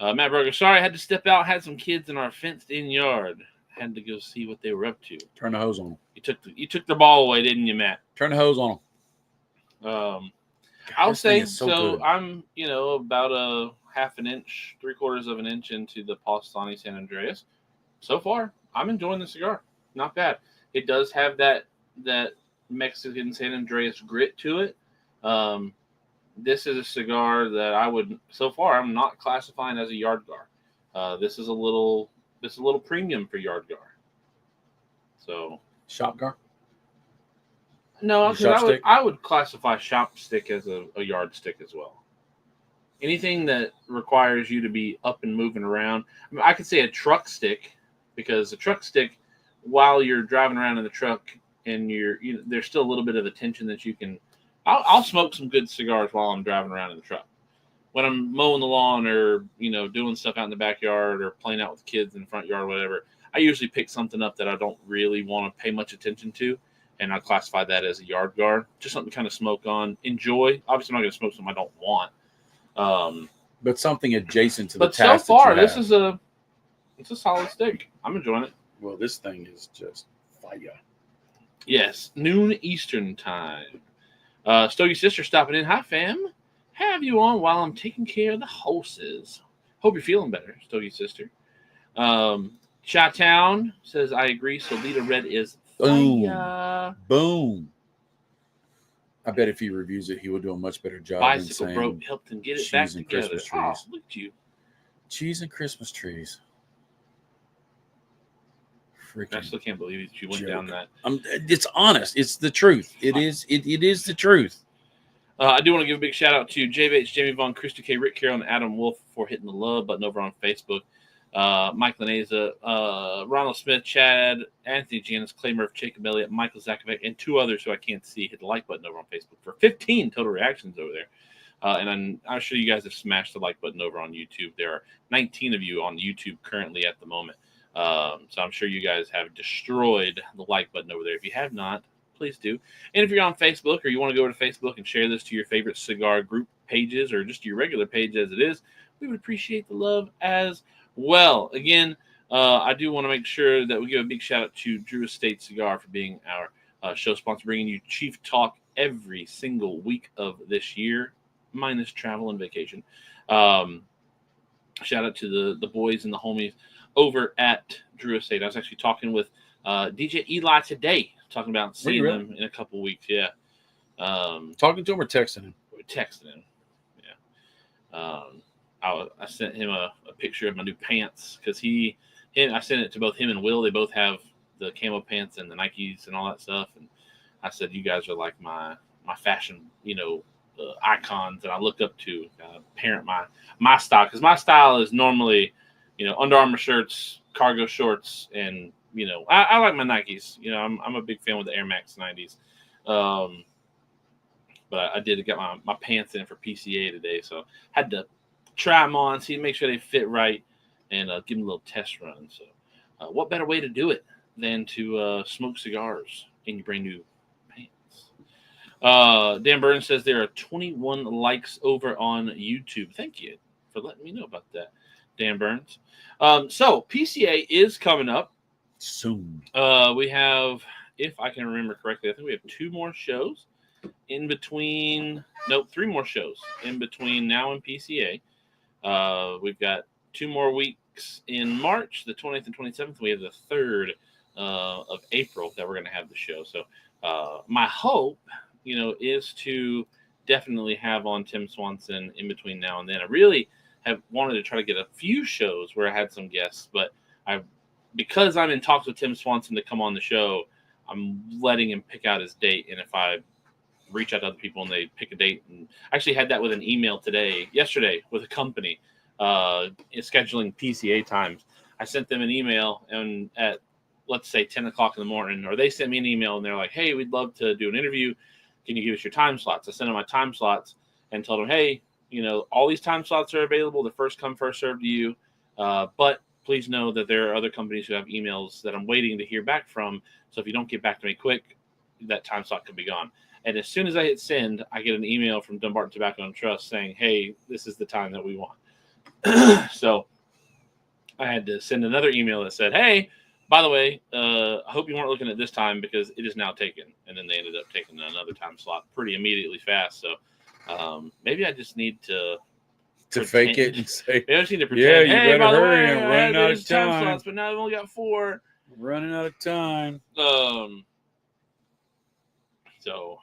Matt Berger, sorry, I had to step out. Had some kids in our fenced-in yard. Had to go see what they were up to. Turn the hose on them. You took the ball away, didn't you, Matt? Turn the hose on them. I'll say so. I'm, about a half an inch, 3/4 of an inch into the Postani San Andreas. So far, I'm enjoying the cigar. Not bad. It does have that Mexican San Andreas grit to it. This is a cigar that I'm not classifying as a yard gar. This is a little premium for yard gar. So shop gar? No, I would classify shop stick as a yard stick as well. Anything that requires you to be up and moving around. I mean, I could say a truck stick, because a truck stick, while you're driving around in the truck and there's still a little bit of attention that you can. I'll smoke some good cigars while I'm driving around in the truck. When I'm mowing the lawn or, doing stuff out in the backyard or playing out with kids in the front yard or whatever, I usually pick something up that I don't really want to pay much attention to, and I classify that as a yard guard. Just something to kind of smoke on, enjoy. Obviously, I'm not going to smoke something I don't want. but something adjacent to the But so task far, that you this have. it's a solid steak. I'm enjoying it. Well, this thing is just fire. Yes, noon Eastern time. Stogie Sister stopping in. Hi, fam. Have you on while I'm taking care of the horses. Hope you're feeling better, Stogie Sister. Chi-Town says, I agree. Solita Red is fire. Boom. I bet if he reviews it, he will do a much better job than Bicycle saying broke helped him get it cheese back and together. Christmas Oh, trees. look at you. Cheese and Christmas trees. I Freaking still can't believe that you went joke. down that. It's honest. It's the truth. It is the truth. I do want to give a big shout out to JBH, Jamie Vaughn, Krista K, Rick Carroll, and Adam Wolf for hitting the love button over on Facebook. Mike Laneza, Ronald Smith, Chad, Anthony Janice, Clay Murph, Jacob Elliott, Michael Zakovic, and 2 others who I can't see hit the like button over on Facebook for 15 total reactions over there. And I'm sure you guys have smashed the like button over on YouTube. There are 19 of you on YouTube currently at the moment. So I'm sure you guys have destroyed the like button over there. If you have not, please do. And if you're on Facebook or you want to go over to Facebook and share this to your favorite cigar group pages or just your regular page as it is, we would appreciate the love as well. Again, I do want to make sure that we give a big shout out to Drew Estate Cigar for being our show sponsor, bringing you Chief Talk every single week of this year, minus travel and vacation. Shout out to the boys and the homies over at Drew Estate. I was actually talking with DJ Eli today, talking about seeing them in a couple weeks. Yeah. Talking to him or texting him? We're texting him. Yeah. I sent him a picture of my new pants because I sent it to both him and Will. They both have the camo pants and the Nikes and all that stuff. And I said, you guys are like my fashion, icons that I look up to, parent my style. Because my style is normally, Under Armour shirts, cargo shorts, and, I like my Nikes. I'm a big fan with the Air Max 90s. But I did get my pants in for PCA today, so had to try them on, make sure they fit right, and give them a little test run. So what better way to do it than to smoke cigars in your brand new pants? Dan Burns says there are 21 likes over on YouTube. Thank you for letting me know about that, Dan Burns. So PCA is coming up soon. We have, if I can remember correctly, I think we have 2 more shows in between. Nope, 3 more shows in between now and PCA. We've got 2 more weeks in March, the 20th and 27th. We have the 3rd of April that we're going to have the show. So my hope, is to definitely have on Tim Swanson in between now and then. I really have wanted to try to get a few shows where I had some guests, but because I'm in talks with Tim Swanson to come on the show, I'm letting him pick out his date. And if I reach out to other people and they pick a date, and I actually had that with an email yesterday with a company scheduling PCA times. I sent them an email and at, let's say, 10 o'clock in the morning, or they sent me an email and they're like, hey, we'd love to do an interview. Can you give us your time slots? I sent them my time slots and told them, hey, all these time slots are available. The first come, first served to you. But please know that there are other companies who have emails that I'm waiting to hear back from. So if you don't get back to me quick, that time slot could be gone. And as soon as I hit send, I get an email from Dumbarton Tobacco and Trust saying, hey, this is the time that we want. So I had to send another email that said, hey, by the way, I hope you weren't looking at this time because it is now taken. And then they ended up taking another time slot pretty immediately fast. So maybe I just need to fake it and say, maybe I just need to pretend, you hey, better by the hurry, way, I'm I running had out these of time time. slots, but now I've only got 4. Running out of time. So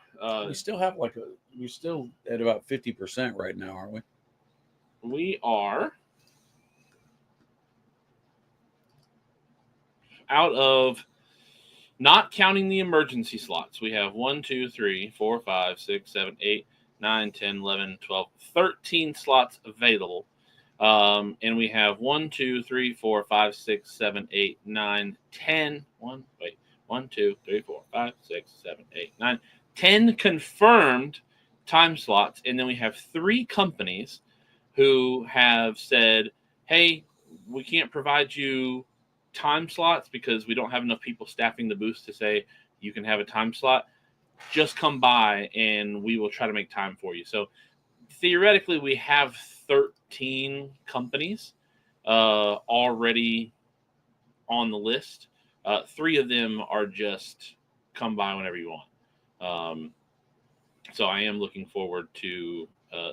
we still have we're still at about 50% right now, aren't we? We are out of, not counting the emergency slots. We have 1, 2, 3, 4, 5, 6, 7, 8, 9, 10, 11, 12, 13 slots available. And we have 1, 2, 3, 4, 5, 6, 7, 8, 9, 10. 1, 2, 3, 4, 5, 6, 7, 8, 9, 10 confirmed time slots. And then we have 3 companies who have said, hey, we can't provide you time slots because we don't have enough people staffing the booths to say you can have a time slot. Just come by and we will try to make time for you. So theoretically, we have 13 companies already on the list. 3 of them are just come by whenever you want. So I am looking forward to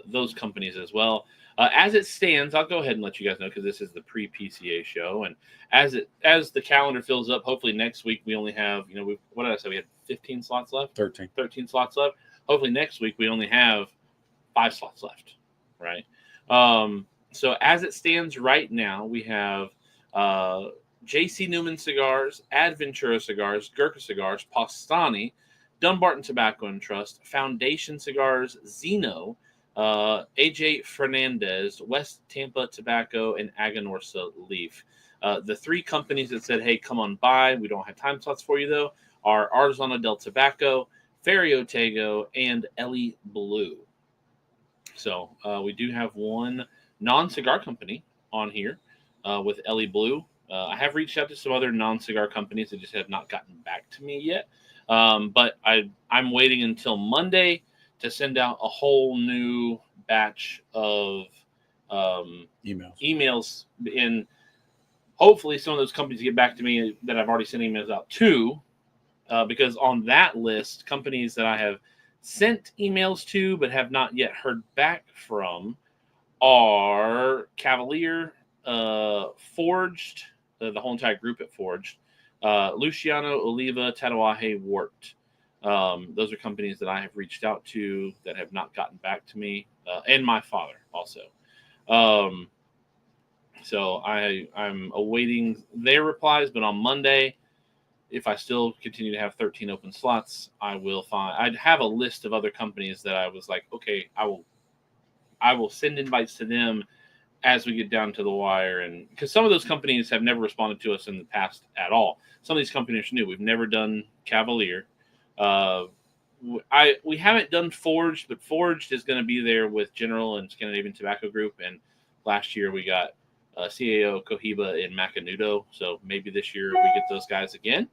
those companies as well. As it stands, I'll go ahead and let you guys know because this is the pre-PCA show, and as the calendar fills up, hopefully next week we only have, what did I say? We had 15 slots left. 13 slots left. Hopefully next week we only have 5 slots left, right? So as it stands right now, we have J.C. Newman Cigars, Adventura Cigars, Gurkha Cigars, Pastani, Dumbarton Tobacco and Trust, Foundation Cigars, Zeno, AJ Fernandez, West Tampa Tobacco, and Aganorsa Leaf. The 3 companies that said, hey, come on by, we don't have time slots for you though, are Artisanal del Tobacco, Ferio Tego, and Ellie Blue. So we do have one non-cigar company on here with Ellie Blue. I have reached out to some other non-cigar companies that just have not gotten back to me yet. But I'm waiting until Monday to send out a whole new batch of emails. And hopefully some of those companies get back to me that I've already sent emails out to, because on that list, companies that I have sent emails to but have not yet heard back from are Cavalier, Forged, the whole entire group at Forged, Luciano, Oliva, Tatuaje, Warped. Those are companies that I have reached out to that have not gotten back to me, and my father also. So I'm awaiting their replies, but on Monday, if I still continue to have 13 open slots, I'd have a list of other companies that I was like, okay, I will send invites to them as we get down to the wire. And because some of those companies have never responded to us in the past at all. Some of these companies are new. We've never done Cavalier. We haven't done Forged, but Forged is going to be there with General and Scandinavian Tobacco Group. And last year we got CAO, Cohiba, and Macanudo. So maybe this year we get those guys again.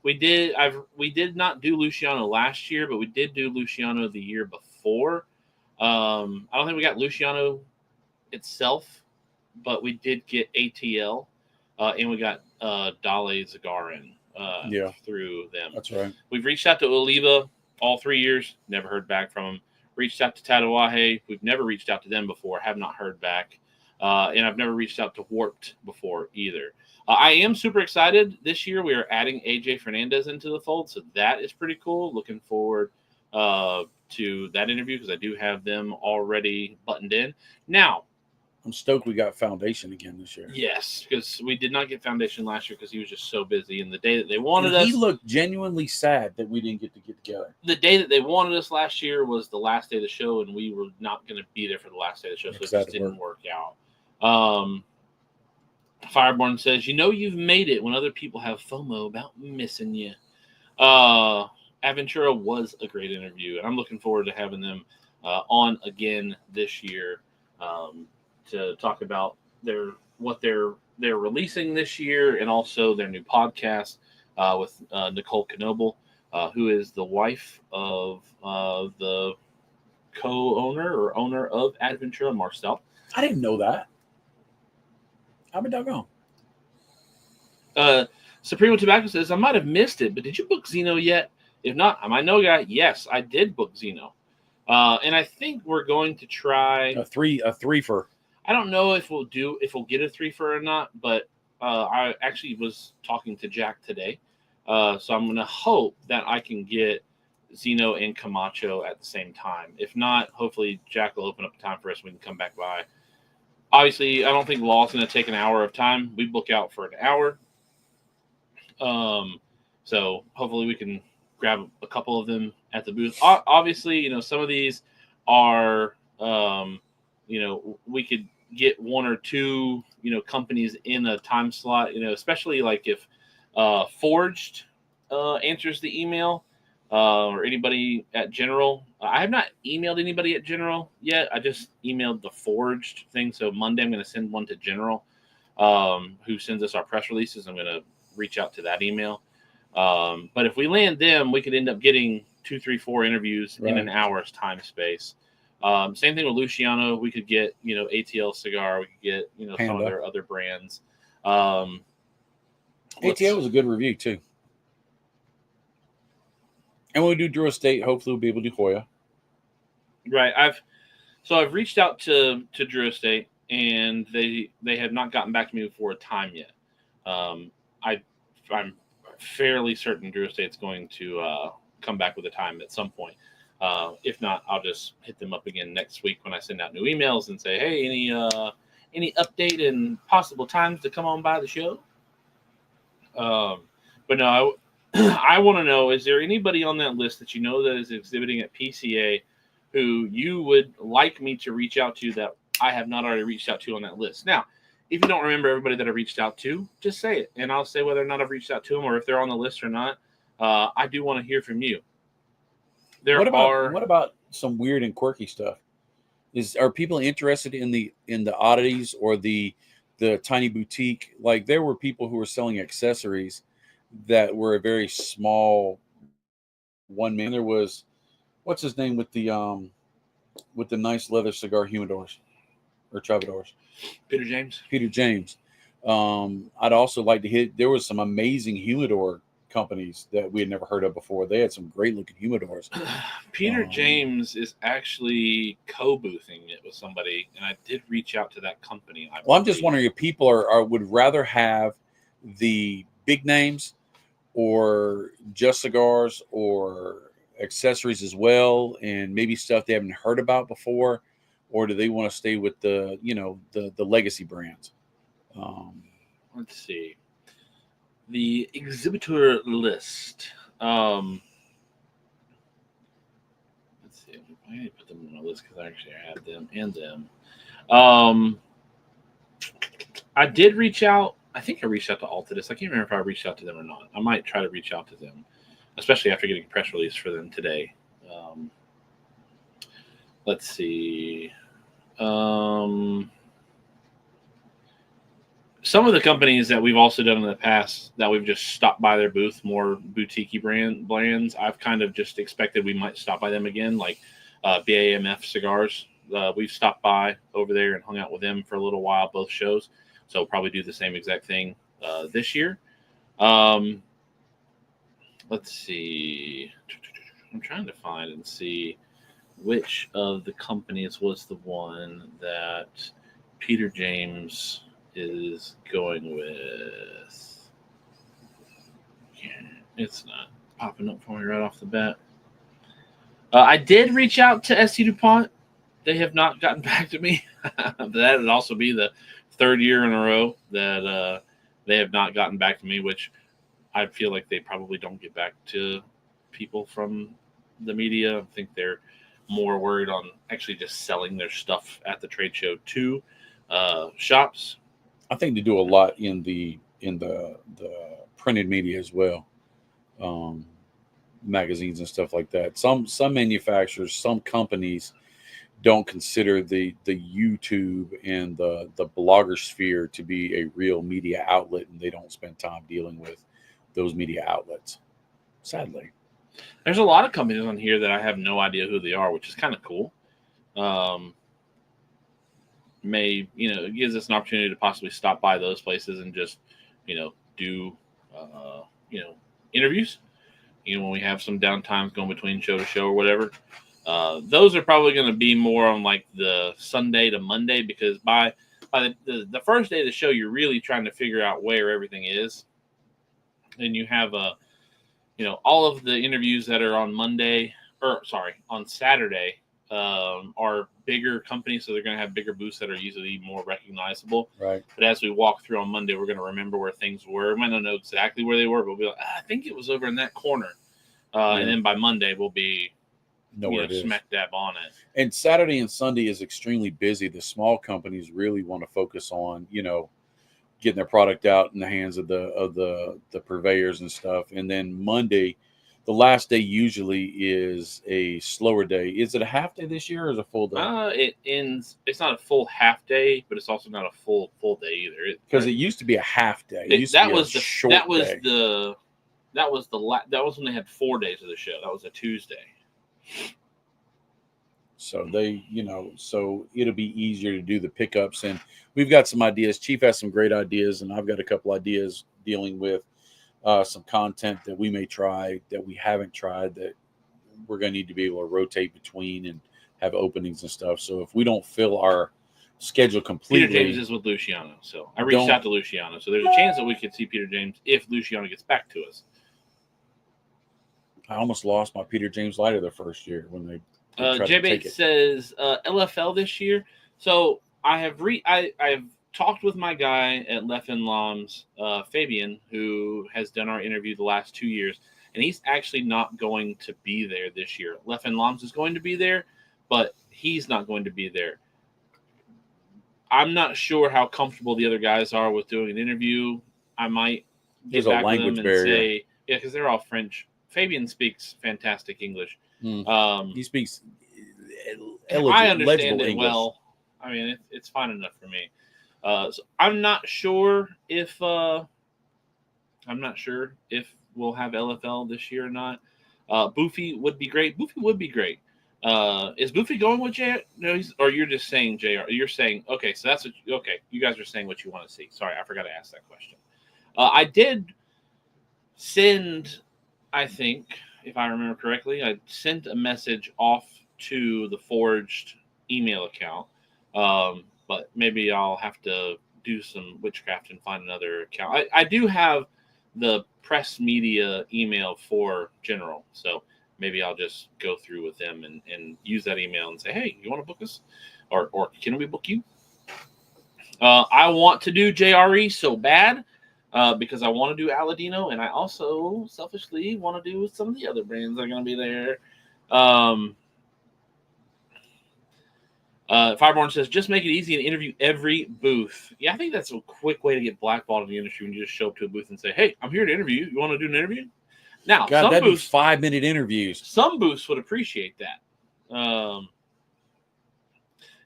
We did not do Luciano last year, but we did do Luciano the year before. I don't think we got Luciano itself, but we did get ATL, and we got Dale Zagarin through them. That's right. We've reached out to Oliva all 3 years, never heard back from them. Reached out to Tatuaje, we've never reached out to them before, have not heard back. And I've never reached out to Warped before either. I am super excited. This year we are adding AJ Fernandez into the fold, so that is pretty cool. Looking forward to that interview because I do have them already buttoned in. Now, I'm stoked we got Foundation again this year. Yes, because we did not get Foundation last year because he was just so busy. And the day that they wanted us... He looked genuinely sad that we didn't get to get together. The day that they wanted us last year was the last day of the show, and we were not going to be there for the last day of the show, so it just didn't work out. Fireborn says, you've made it when other people have FOMO about missing you. Aventura was a great interview, and I'm looking forward to having them on again this year. To talk about what they're releasing this year, and also their new podcast with Nicole Knoebel, who is the wife of the co-owner or owner of Adventura, Marcel. I didn't know that. How did that go? Supremo Tobacco says, I might have missed it, but did you book Zeno yet? If not, am I no guy? Yes, I did book Zeno. And I think we're going to try a threefer. I don't know if we'll get a threefer or not, but I actually was talking to Jack today. So I'm going to hope that I can get Zeno and Camacho at the same time. If not, hopefully Jack will open up time for us. We can come back by. Obviously, I don't think Law's going to take an hour of time. We book out for an hour. So hopefully we can grab a couple of them at the booth. Obviously, some of these are, we could get one or two, companies in a time slot, especially like if Forged answers the email or anybody at General. I have not emailed anybody at General yet. I just emailed the Forged thing. So Monday I'm going to send one to General, who sends us our press releases. I'm going to reach out to that email. But if we land them, we could end up getting 2, 3, 4 interviews in an hour's time space. Same thing with Luciano. We could get, ATL cigar. We could get, some Panda. of their other brands. ATL was a good review too. And when we do Drew Estate, hopefully we'll be able to do Hoya. Right. I've reached out to Drew Estate, and they have not gotten back to me for a time yet. I'm fairly certain Drew Estate's going to come back with a time at some point. If not, I'll just hit them up again next week when I send out new emails and say, hey, any update and possible times to come on by the show? But no, I want to know, is there anybody on that list that you know that is exhibiting at PCA who you would like me to reach out to that I have not already reached out to on that list? Now, if you don't remember everybody that I reached out to, just say it, and I'll say whether or not I've reached out to them or if they're on the list or not. I do want to hear from you. What about some weird and quirky stuff? Are people interested in the oddities or the tiny boutique? Like, there were people who were selling accessories that were a very small one man. There was, what's his name with the nice leather cigar humidors or troubadours? Peter James. I'd also like to hit. There was some amazing humidor companies that we had never heard of before. They had some great looking humidors. Peter James is actually co-boothing it with somebody, and I did reach out to that company. I'm just wondering if people would rather have the big names or just cigars or accessories as well, and maybe stuff they haven't heard about before, or do they want to stay with the legacy brands? Let's see. The exhibitor list. Let's see. I need to put them on the list because I actually have them and them. I did reach out. I think I reached out to Altadis. I can't remember if I reached out to them or not. I might try to reach out to them, especially after getting a press release for them today. Let's see. Some of the companies that we've also done in the past that we've just stopped by their booth, more boutique-y brands, I've kind of just expected we might stop by them again, like BAMF Cigars. We've stopped by over there and hung out with them for a little while, both shows. So we'll probably do the same exact thing this year. Let's see. I'm trying to find and see which of the companies was the one that Peter James is going with. Yeah, it's not popping up for me right off the bat. I did reach out to ST DuPont. They have not gotten back to me. That would also be the third year in a row that they have not gotten back to me, which I feel like they probably don't get back to people from the media. I think they're more worried on actually just selling their stuff at the trade show to shops. I think they do a lot in the printed media as well, magazines and stuff like that. Some manufacturers, some companies don't consider the YouTube and the blogger sphere to be a real media outlet, and they don't spend time dealing with those media outlets. Sadly, there's a lot of companies on here that I have no idea who they are, which is kind of cool. It gives us an opportunity to possibly stop by those places and just, do, interviews, when we have some downtimes going between show to show or whatever. Those are probably going to be more on like the Sunday to Monday, because by the first day of the show, you're really trying to figure out where everything is. And you have, all of the interviews that are on on Saturday, are bigger companies, so they're going to have bigger booths that are usually more recognizable. Right. But as we walk through on Monday, we're going to remember where things were. We might not know exactly where they were, but we'll be like, I think it was over in that corner. And then by Monday, we'll be smack dab on it. And Saturday and Sunday is extremely busy. The small companies really want to focus on, getting their product out in the hands of the purveyors and stuff. And then Monday, the last day usually is a slower day. Is it a half day this year or is it a full day? It's not a full half day, but it's also not a full day either. Because it used to be a half day. That was when they had 4 days of the show. That was a Tuesday. So they, so it'll be easier to do the pickups. And we've got some ideas. Chief has some great ideas, and I've got a couple ideas dealing with some content that we may try that we haven't tried that we're going to need to be able to rotate between and have openings and stuff. So if we don't fill our schedule completely, Peter James is with Luciano, so I reached out to Luciano. So there's a chance that we could see Peter James if Luciano gets back to us. I almost lost my Peter James lighter the first year when they J Bates says LFL this year. So I have I've talked with my guy at Leffen Lams, Fabian, who has done our interview the last 2 years, and he's actually not going to be there this year. Leffen Lams is going to be there, but he's not going to be there. I'm not sure how comfortable the other guys are with doing an interview. I might get back to them and say, yeah, because they're all French. Fabian speaks fantastic English. He speaks I understand it English. well. I mean, it's fine enough for me. So I'm not sure if we'll have LFL this year or not. Boofy would be great. Boofy would be great. Is Boofy going with JR? No, or you're just saying JR? You're saying, okay, so that's okay. You guys are saying what you want to see. Sorry, I forgot to ask that question. I did send, I think, if I remember correctly, I sent a message off to the Forged email account. But maybe I'll have to do some witchcraft and find another account. I do have the press media email for General, so maybe I'll just go through with them and use that email and say, hey, you want to book us? Or can we book you? I want to do JRE so bad because I want to do Aladino, and I also selfishly want to do some of the other brands that are going to be there. Fireborn says, just make it easy and interview every booth. Yeah, I think that's a quick way to get blackballed in the industry when you just show up to a booth and say, hey, I'm here to interview you. You want to do an interview? Now, God, some booths, 5-minute interviews. Some booths would appreciate that.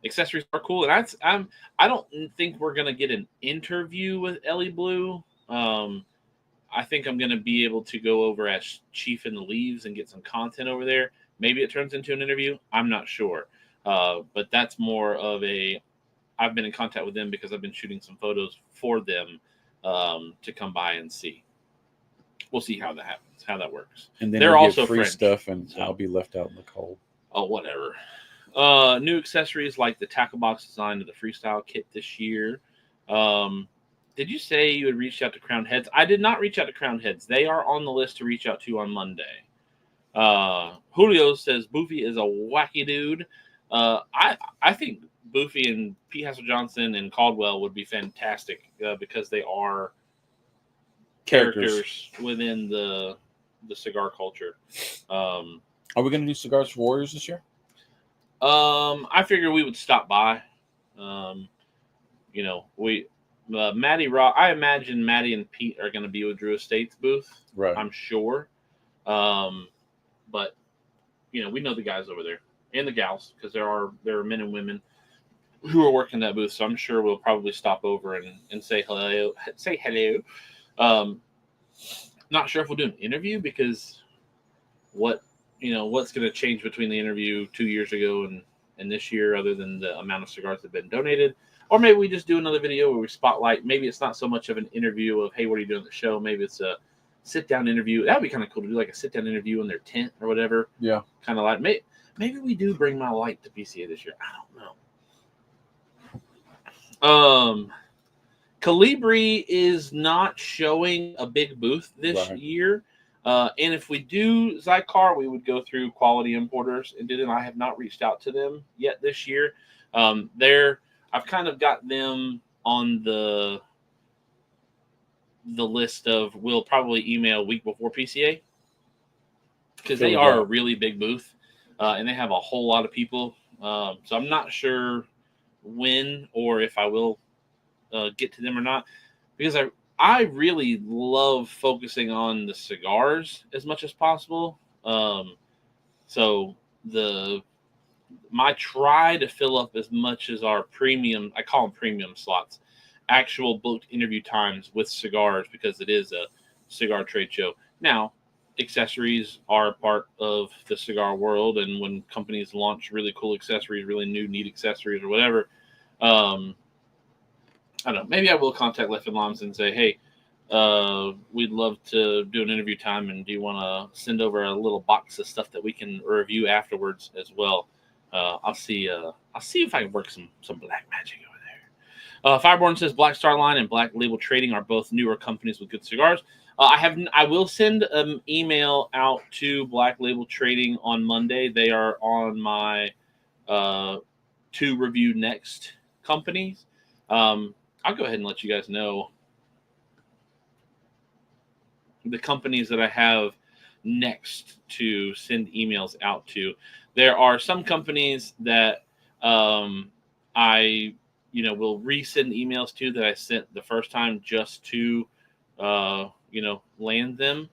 Accessories are cool, and I don't think we're gonna get an interview with Ellie Blue. I think I'm gonna be able to go over as Chief in the Leaves and get some content over there. Maybe it turns into an interview. I'm not sure, but that's more of a. I've been in contact with them because I've been shooting some photos for them to come by and see. We'll see how that happens, how that works. And then they're also free French, stuff, and so I'll be left out in the cold. Oh, whatever. New accessories like the tackle box design of the freestyle kit this year. Did you say you had reached out to Crowned Heads? I did not reach out to Crowned Heads. They are on the list to reach out to on Monday. Julio says Boofy is a wacky dude. I think Boofy and Pete Hassel-Johnson and Caldwell would be fantastic because they are characters within the cigar culture. Are we going to do Cigars for Warriors this year? I figure we would stop by. Maddie Rock. I imagine Maddie and Pete are going to be with Drew Estate's booth. Right. I'm sure. But we know the guys over there and the gals because there are men and women who are working that booth. So I'm sure we'll probably stop over and say hello. Say hello. Not sure if we'll do an interview because what's going to change between the interview 2 years ago and this year other than the amount of cigars that have been donated. Or maybe we just do another video where we spotlight. Maybe it's not so much of an interview of, hey, what are you doing at the show? Maybe it's a sit-down interview. That would be kind of cool to do, like a sit-down interview in their tent or whatever. Yeah. Kind of like, maybe we do bring my light to PCA this year. I don't know. Calibri is not showing a big booth this year. And if we do Zycar, we would go through Quality Importers and I have not reached out to them yet this year. I've kind of got them on the list of we'll probably email a week before PCA because they are a really big booth and they have a whole lot of people. So I'm not sure when or if I will get to them or not because I really love focusing on the cigars as much as possible. So my try to fill up as much as our premium, I call them premium slots, actual booked interview times with cigars because it is a cigar trade show. Now, accessories are a part of the cigar world, and when companies launch really cool accessories, really new, neat accessories or whatever, I don't know. Maybe I will contact Left and Limes and say, hey, we'd love to do an interview time, and do you want to send over a little box of stuff that we can review afterwards as well? I'll see if I can work some black magic over there. Fireborn says Black Star Line and Black Label Trading are both newer companies with good cigars. I will send an email out to Black Label Trading on Monday. They are on my to review next companies. I'll go ahead and let you guys know the companies that I have next to send emails out to. There are some companies that I will resend emails to that I sent the first time just to land them.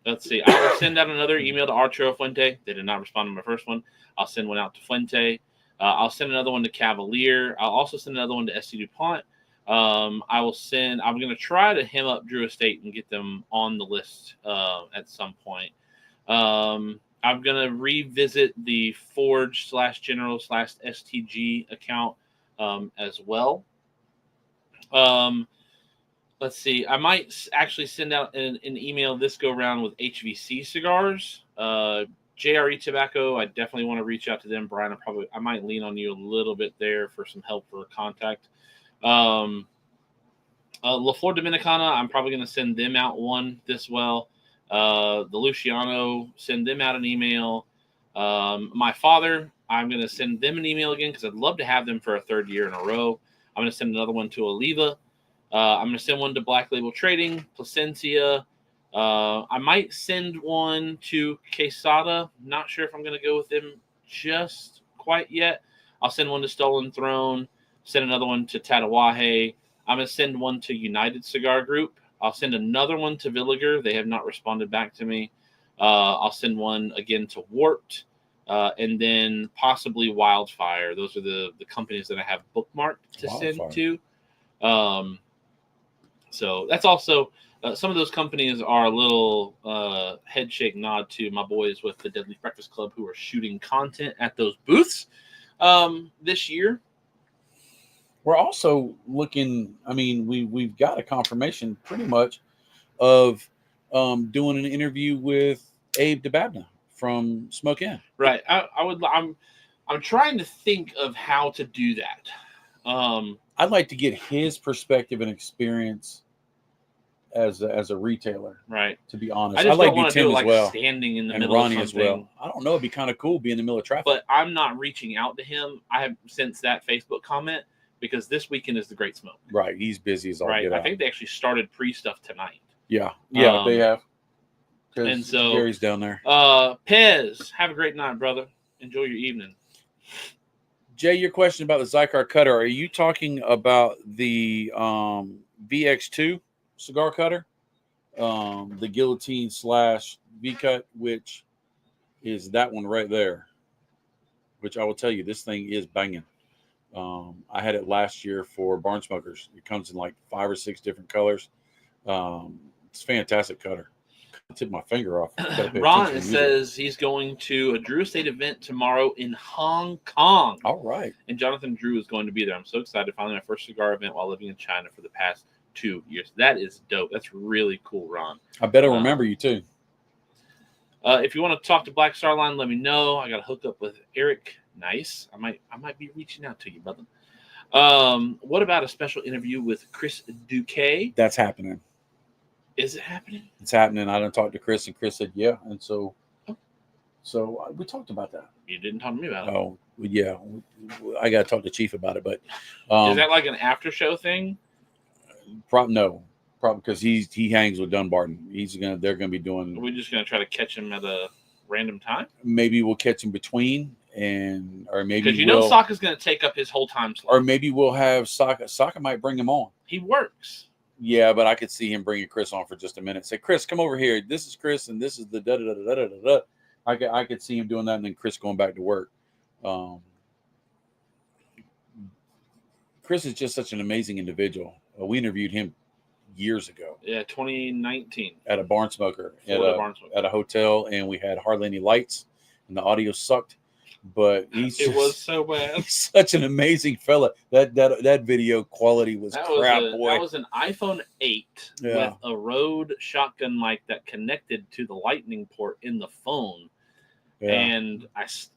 Let's see. I will send out another email to Arturo Fuente. They did not respond to my first one. I'll send one out to Fuente. I'll send another one to Cavalier. I'll also send another one to SC DuPont. I'm going to try to hem up Drew Estate and get them on the list at some point. I'm going to revisit the Forge /General /STG account as well. Let's see. I might actually send out an email this go around with HVC cigars. JRE Tobacco, I definitely want to reach out to them. Brian, I might lean on you a little bit there for some help for contact. La Flor Dominicana, I'm probably going to send them out one this well. The Luciano, send them out an email. My father, I'm going to send them an email again because I'd love to have them for a third year in a row. I'm going to send another one to Oliva. I'm going to send one to Black Label Trading, Placencia. I might send one to Quesada. Not sure if I'm going to go with them just quite yet. I'll send one to Stolen Throne. Send another one to Tatawahe. I'm going to send one to United Cigar Group. I'll send another one to Villiger. They have not responded back to me. I'll send one again to Warped. And then possibly Wildfire. Those are the companies that I have bookmarked to send to. So that's also... some of those companies are a little head shake nod to my boys with the Deadly Breakfast Club who are shooting content at those booths this year. We're also looking, we've got a confirmation pretty much of doing an interview with Abe DeBabna from Smoke Inn. Right. I'm trying to think of how to do that. I'd like to get his perspective and experience as a retailer, right? To be honest, I just like don't want to Tim do it as well, standing in the and middle Ronnie of something. as well. I don't know. It'd be kind of cool being in the middle of traffic. But I'm not reaching out to him. I have since that Facebook comment because this weekend is the Great Smoke. Right, he's busy as all right. get out. I think they actually started pre-stuff tonight. Yeah, they have. And so Gary's down there. Pez, have a great night, brother. Enjoy your evening. Jay, your question about the Zycar cutter. Are you talking about the VX2 cigar cutter? The guillotine / V-cut, which is that one right there, which I will tell you, this thing is banging. I had it last year for barn smokers. It comes in like 5 or 6 different colors. It's a fantastic cutter. I took my finger off. Ron says he's going to a Drew Estate event tomorrow in Hong Kong. All right. And Jonathan Drew is going to be there. I'm so excited. Finally, my first cigar event while living in China for the past 2 years. That is dope. That's really cool, Ron. I bet I'll remember you too. If you want to talk to Black Star Line, let me know. I got to hook up with Eric. Nice. I might be reaching out to you, brother. What about a special interview with Chris Duque? That's happening. Is it happening? It's happening. I done talked to Chris, and Chris said, yeah. And so we talked about that. You didn't talk to me about it. Oh, yeah. I got to talk to Chief about it. But is that like an after show thing? No, probably because he hangs with Dunbarton. They're gonna be doing. Are we just gonna try to catch him at a random time? Maybe we'll catch him between, or maybe because Saka's gonna take up his whole time slot. Or maybe we'll have Saka. Saka might bring him on. He works. Yeah, but I could see him bringing Chris on for just a minute. Say, Chris, come over here. This is Chris, and this is the da da da da da da da. I could see him doing that, and then Chris going back to work. Chris is just such an amazing individual. We interviewed him years ago. Yeah, 2019. At a barn smoker, Barnsmoker. at a hotel, and we had hardly any lights, and the audio sucked. But it was so bad. He's such an amazing fella. That video quality was crap, boy. That was an iPhone 8 with a Rode shotgun mic that connected to the lightning port in the phone. Yeah. And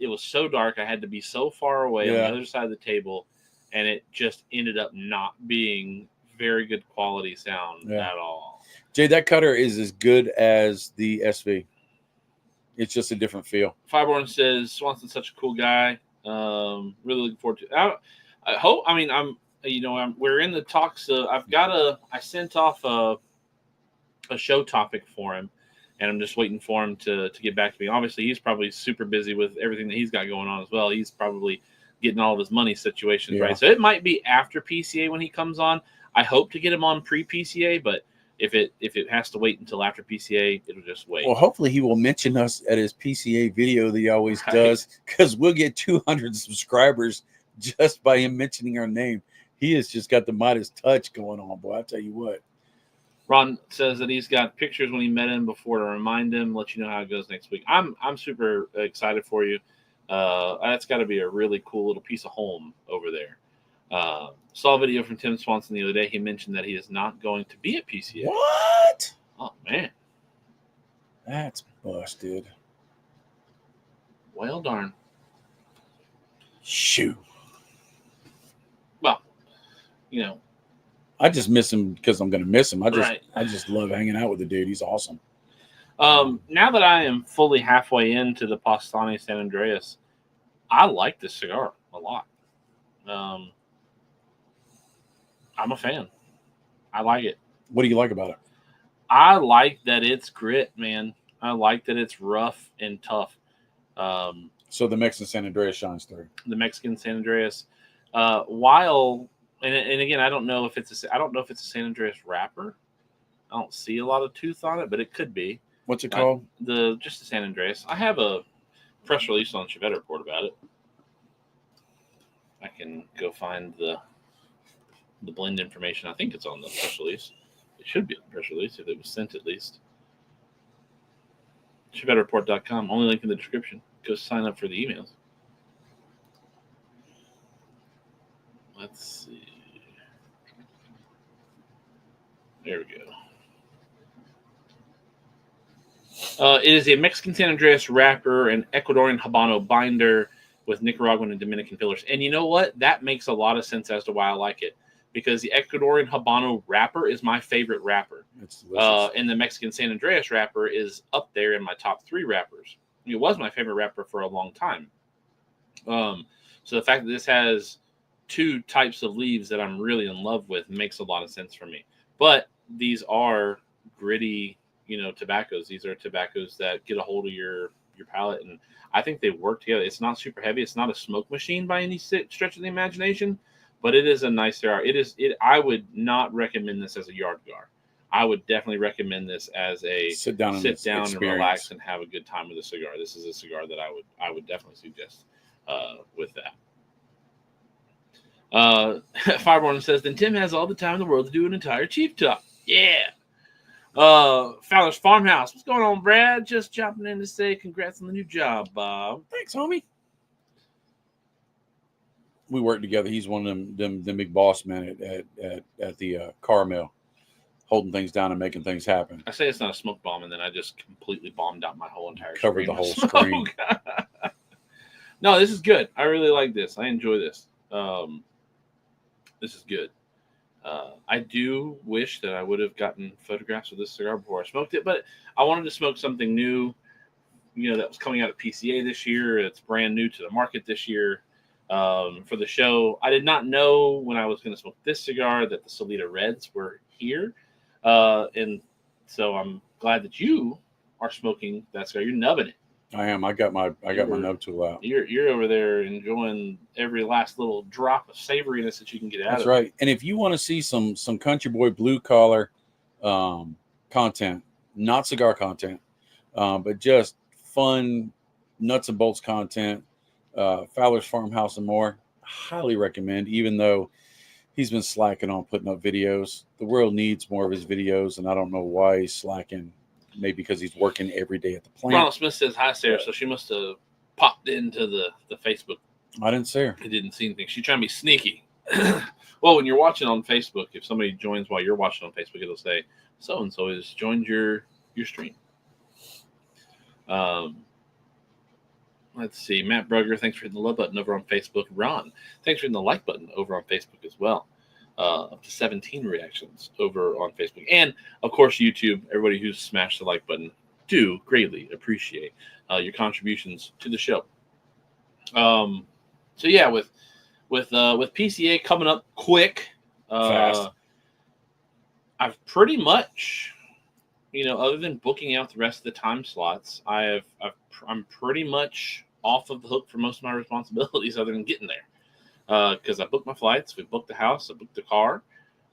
it was so dark, I had to be so far away on the other side of the table, and it just ended up not being very good quality sound at all. Jay, that cutter is as good as the SV. It's just a different feel. Fireborn says Swanson's such a cool guy. Really looking forward to it. I hope. I mean, we're in the talks. I sent off a show topic for him, and I'm just waiting for him to get back to me. Obviously, he's probably super busy with everything that he's got going on as well. He's probably getting all of his money situations right. So it might be after PCA when he comes on. I hope to get him on pre-PCA, but if it has to wait until after PCA, it'll just wait. Well, hopefully he will mention us at his PCA video that he always does, because we'll get 200 subscribers just by him mentioning our name. He has just got the Midas touch going on, boy. I'll tell you what. Ron says that he's got pictures when he met him before to remind him, let you know how it goes next week. I'm super excited for you. That's got to be a really cool little piece of home over there. Saw a video from Tim Swanson the other day. He mentioned that he is not going to be at PCA. What? Oh, man. That's busted. Well, darn. Shoot. Well, I just miss him because I'm going to miss him. I just love hanging out with the dude. He's awesome. Now that I am fully halfway into the Pastani San Andreas, I like this cigar a lot. I'm a fan. I like it. What do you like about it? I like that it's grit, man. I like that it's rough and tough. So the Mexican San Andreas shines through. The Mexican San Andreas, while and again, I don't know if it's a San Andreas wrapper. I don't see a lot of tooth on it, but it could be. What's it called? Just the San Andreas. I have a press release on Chevette Report about it. I can go find the blend information. I think it's on the press release. It should be on the press release if it was sent at least. ChevetteReport.com. Only link in the description. Go sign up for the emails. Let's see. There we go. It is a Mexican San Andreas wrapper and Ecuadorian Habano binder with Nicaraguan and Dominican fillers. And you know what? That makes a lot of sense as to why I like it. Because the Ecuadorian Habano wrapper is my favorite wrapper. It's delicious. And the Mexican San Andreas wrapper is up there in my top 3 wrappers. It was my favorite wrapper for a long time. So the fact that this has 2 types of leaves that I'm really in love with makes a lot of sense for me. But these are gritty, tobaccos. These are tobaccos that get a hold of your palate, and I think they work together. It's not super heavy. It's not a smoke machine by any stretch of the imagination, but it is a nice cigar. I would not recommend this as a yard cigar. I would definitely recommend this as a sit down and relax and have a good time with a cigar. This is a cigar that I would definitely suggest with that. Fireborn says, then Tim has all the time in the world to do an entire Chief Talk. Yeah. Fowler's Farmhouse. What's going on, Brad? Just jumping in to say congrats on the new job, Bob. Thanks, homie. We work together. He's one of them big boss men at the car mill, holding things down and making things happen. I say it's not a smoke bomb, and then I just completely bombed out my whole entire covered the whole screen. No, this is good. I really like this. I enjoy this. This is good. I do wish that I would have gotten photographs of this cigar before I smoked it, but I wanted to smoke something new, that was coming out at PCA this year. It's brand new to the market this year. For the show, I did not know when I was going to smoke this cigar that the Solita Reds were here, and so I'm glad that you are smoking that cigar. You're nubbing it. I am. I got my nub tool out. You're over there enjoying every last little drop of savoriness that you can get out of it. That's right. And if you want to see some country boy blue collar content, not cigar content, but just fun nuts and bolts content, Fowler's Farmhouse and more, highly recommend. Even though he's been slacking on putting up videos. The world needs more of his videos, and I don't know why he's slacking. Maybe because he's working every day at the plant. Ronald Smith says hi, Sarah. So she must have popped into the Facebook. I didn't see her. I didn't see anything. She's trying to be sneaky. Well, when you're watching on Facebook, if somebody joins while you're watching on Facebook, it'll say so and so has joined your stream. Let's see. Matt Brugger, thanks for hitting the love button over on Facebook. Ron, thanks for hitting the like button over on Facebook as well. Up to 17 reactions over on Facebook. And, of course, YouTube. Everybody who's smashed the like button, do greatly appreciate your contributions to the show. So, yeah, with PCA coming up quick, Fast. I've pretty much, other than booking out the rest of the time slots, I'm pretty much off of the hook for most of my responsibilities other than getting there. Because I booked my flights, we booked the house, I booked the car.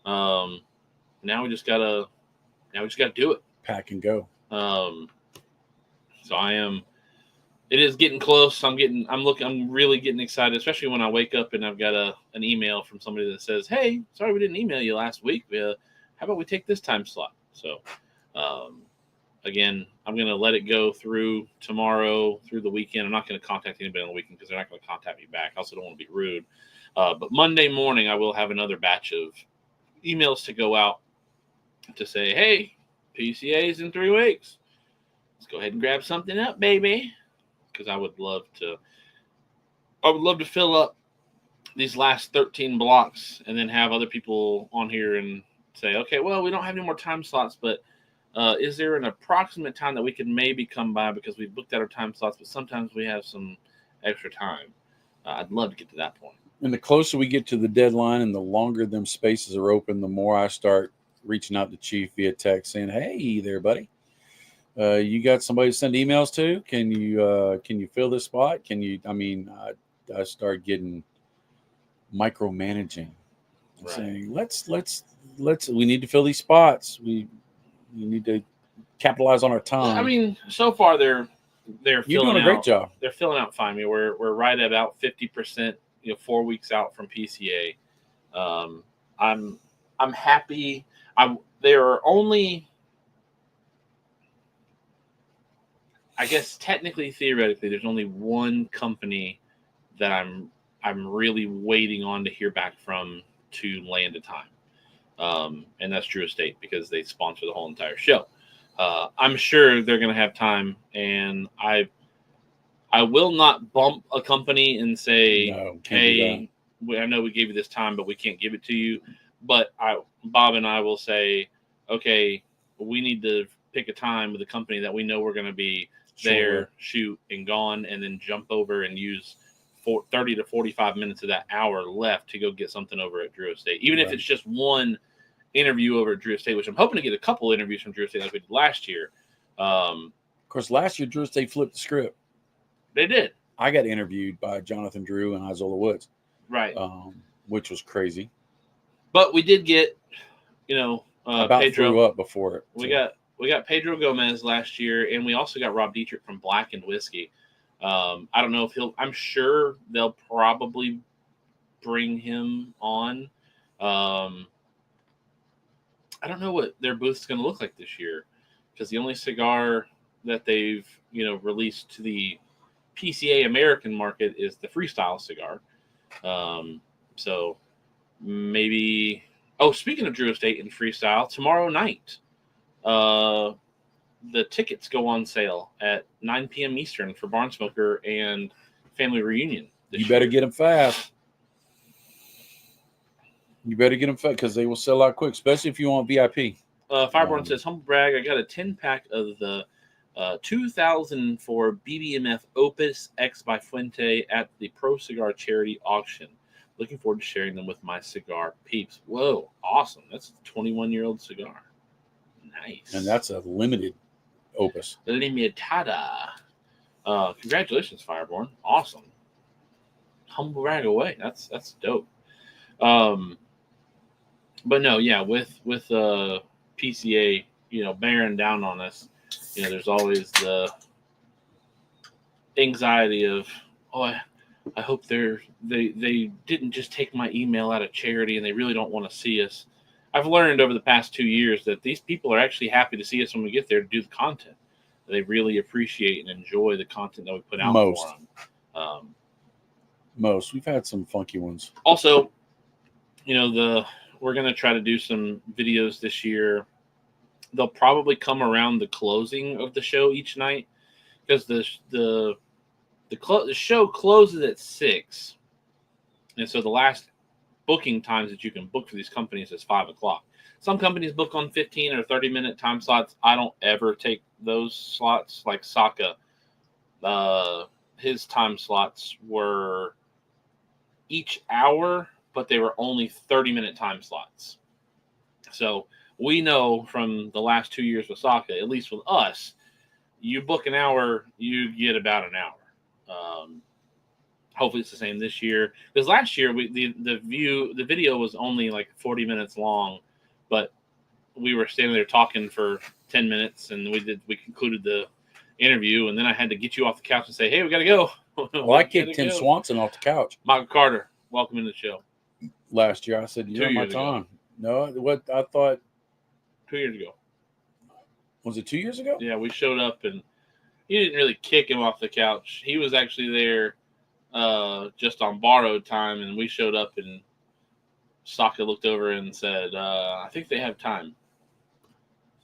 Now we just gotta do it. Pack and go. So it is getting close. I'm really getting excited, especially when I wake up and I've got an email from somebody that says, "Hey, sorry we didn't email you last week. How about we take this time slot?" So, again, I'm going to let it go through tomorrow, through the weekend. I'm not going to contact anybody on the weekend because they're not going to contact me back. I also don't want to be rude. But Monday morning, I will have another batch of emails to go out to say, "Hey, PCA's in 3 weeks. Let's go ahead and grab something up, baby." Because I would love to fill up these last 13 blocks and then have other people on here and say, "Okay, well, we don't have any more time slots, but is there an approximate time that we could maybe come by because we've booked out our time slots, but sometimes we have some extra time?" I'd love to get to that point. And the closer we get to the deadline and the longer them spaces are open, the more I start reaching out to Chief via text saying, "Hey there, buddy. You got somebody to send emails to? Can you fill this spot? Can you?" I start getting micromanaging, Right. saying, "Let's. We need to fill these spots. We need to capitalize on our time." So far they're You're filling doing a great out, job. They're filling out fine. We're right at about 50%. 4 weeks out from PCA. I'm happy. There are only, I guess technically, theoretically, there's only one company that I'm really waiting on to hear back from to land a time. And that's Drew Estate because they sponsor the whole entire show. I'm sure they're going to have time, and I will not bump a company and say, No, "Hey, I know we gave you this time, but we can't give it to you." But Bob and I will say, "Okay, we need to pick a time with a company that we know we're going to be there, shoot, and gone, and then jump over and use 30 to 45 minutes of that hour left to go get something over at Drew Estate." Even if it's just one interview over at Drew Estate, which I'm hoping to get a couple interviews from Drew Estate like we did last year. Of course, last year Drew Estate flipped the script. They did. I got interviewed by Jonathan Drew and Isola Woods, right? Which was crazy. But we did get, about Pedro threw up before it. We got Pedro Gomez last year, and we also got Rob Dietrich from Black and Whiskey. I don't know if I'm sure they'll probably bring him on. I don't know what their booth's going to look like this year because the only cigar that they've, released to the PCA American market is the Freestyle cigar. So maybe. Oh, speaking of Drew Estate and Freestyle, tomorrow night, the tickets go on sale at 9 p.m. Eastern for Barnsmoker and Family Reunion. You better get them fast. You better get them fast because they will sell out quick, especially if you want VIP. Fireborn says, "Humble brag, I got a 10-pack of the 2004 BBMF Opus X by Fuente at the Pro Cigar Charity Auction. Looking forward to sharing them with my cigar peeps." Whoa, awesome. That's a 21-year-old cigar. Nice. And that's a limited Opus. Limitada. Congratulations, Fireborn. Awesome. Humble brag away. That's dope. But no, yeah, with PCA, bearing down on us, there's always the anxiety of, I hope they didn't just take my email out of charity and they really don't want to see us. I've learned over the past 2 years that these people are actually happy to see us when we get there to do the content. They really appreciate and enjoy the content that we put out for them. Most. We've had some funky ones. Also, we're going to try to do some videos this year. They'll probably come around the closing of the show each night because the show closes at 6, and so the last booking times that you can book for these companies is 5 o'clock. Some companies book on 15 or 30-minute time slots. I don't ever take those slots. Like Saka, his time slots were each hour, but they were only 30-minute time slots. So we know from the last 2 years with Saka, at least with us, you book an hour, you get about an hour. Hopefully it's the same this year. Because last year the video was only like 40 minutes long, but we were standing there talking for 10 minutes and we concluded the interview, and then I had to get you off the couch and say, hey, we gotta go. Well, I kicked Tim Swanson off the couch. Michael Carter, welcome to the show. Last year I said, you're on my time. No, what I thought 2 years ago. Was it 2 years ago? Yeah, we showed up and you didn't really kick him off the couch. He was actually there just on borrowed time, and we showed up and Saka looked over and said, I think they have time.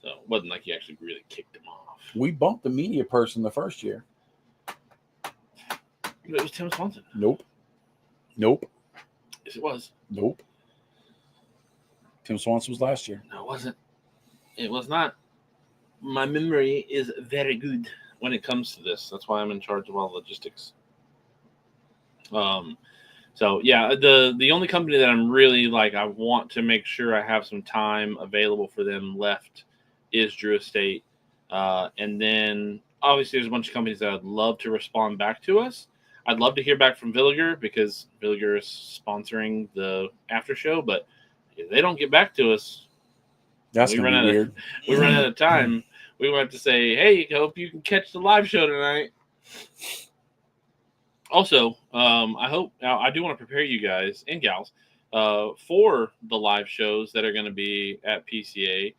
So it wasn't like he actually really kicked him off. We bumped the media person the first year. It was Tim Swanson. Nope. Yes, it was. Nope. Tim Swanson was last year. No, it wasn't. It was not. My memory is very good when it comes to this. That's why I'm in charge of all logistics. So yeah, the only company that I'm really like, I want to make sure I have some time available for them left is Drew Estate. And then obviously there's a bunch of companies that I'd love to respond back to us. I'd love to hear back from Villiger because Villiger is sponsoring the after show, but if they don't get back to us, that's going to be weird. We run out of time. We want to say, hey, hope you can catch the live show tonight. Also, I do want to prepare you guys and gals for the live shows that are going to be at PCA.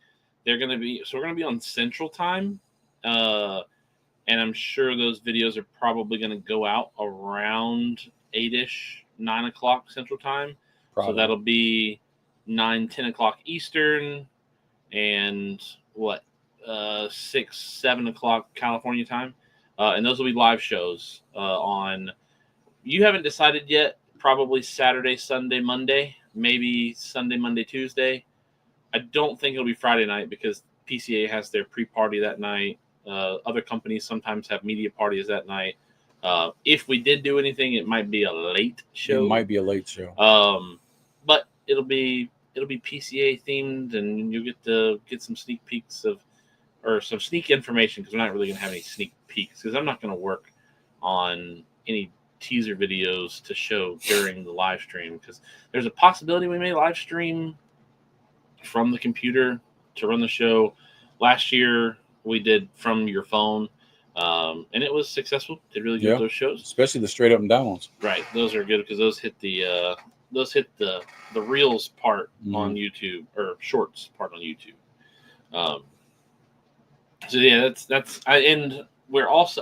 We're going to be on Central Time, and I'm sure those videos are probably going to go out around 8-ish, 9 o'clock Central Time. Probably. So that'll be 9, 10 o'clock Eastern, and 6, 7 o'clock California time. And those will be live shows on, you haven't decided yet, probably Saturday, Sunday, Monday, maybe Sunday, Monday, Tuesday. I don't think it'll be Friday night because PCA has their pre-party that night. Other companies sometimes have media parties that night. If we did do anything, it might be a late show. It might be a late show. But it'll be PCA themed, and you'll get some sneak peeks or some sneak information, because we're not really going to have any sneak peeks because I'm not going to work on any teaser videos to show during the live stream, because there's a possibility we may live stream from the computer to run the show. Last year we did from your phone, and it was successful. Did really good those shows, especially the straight up and down ones. Right, those are good because those hit the reels part on YouTube, or shorts part on YouTube. So yeah,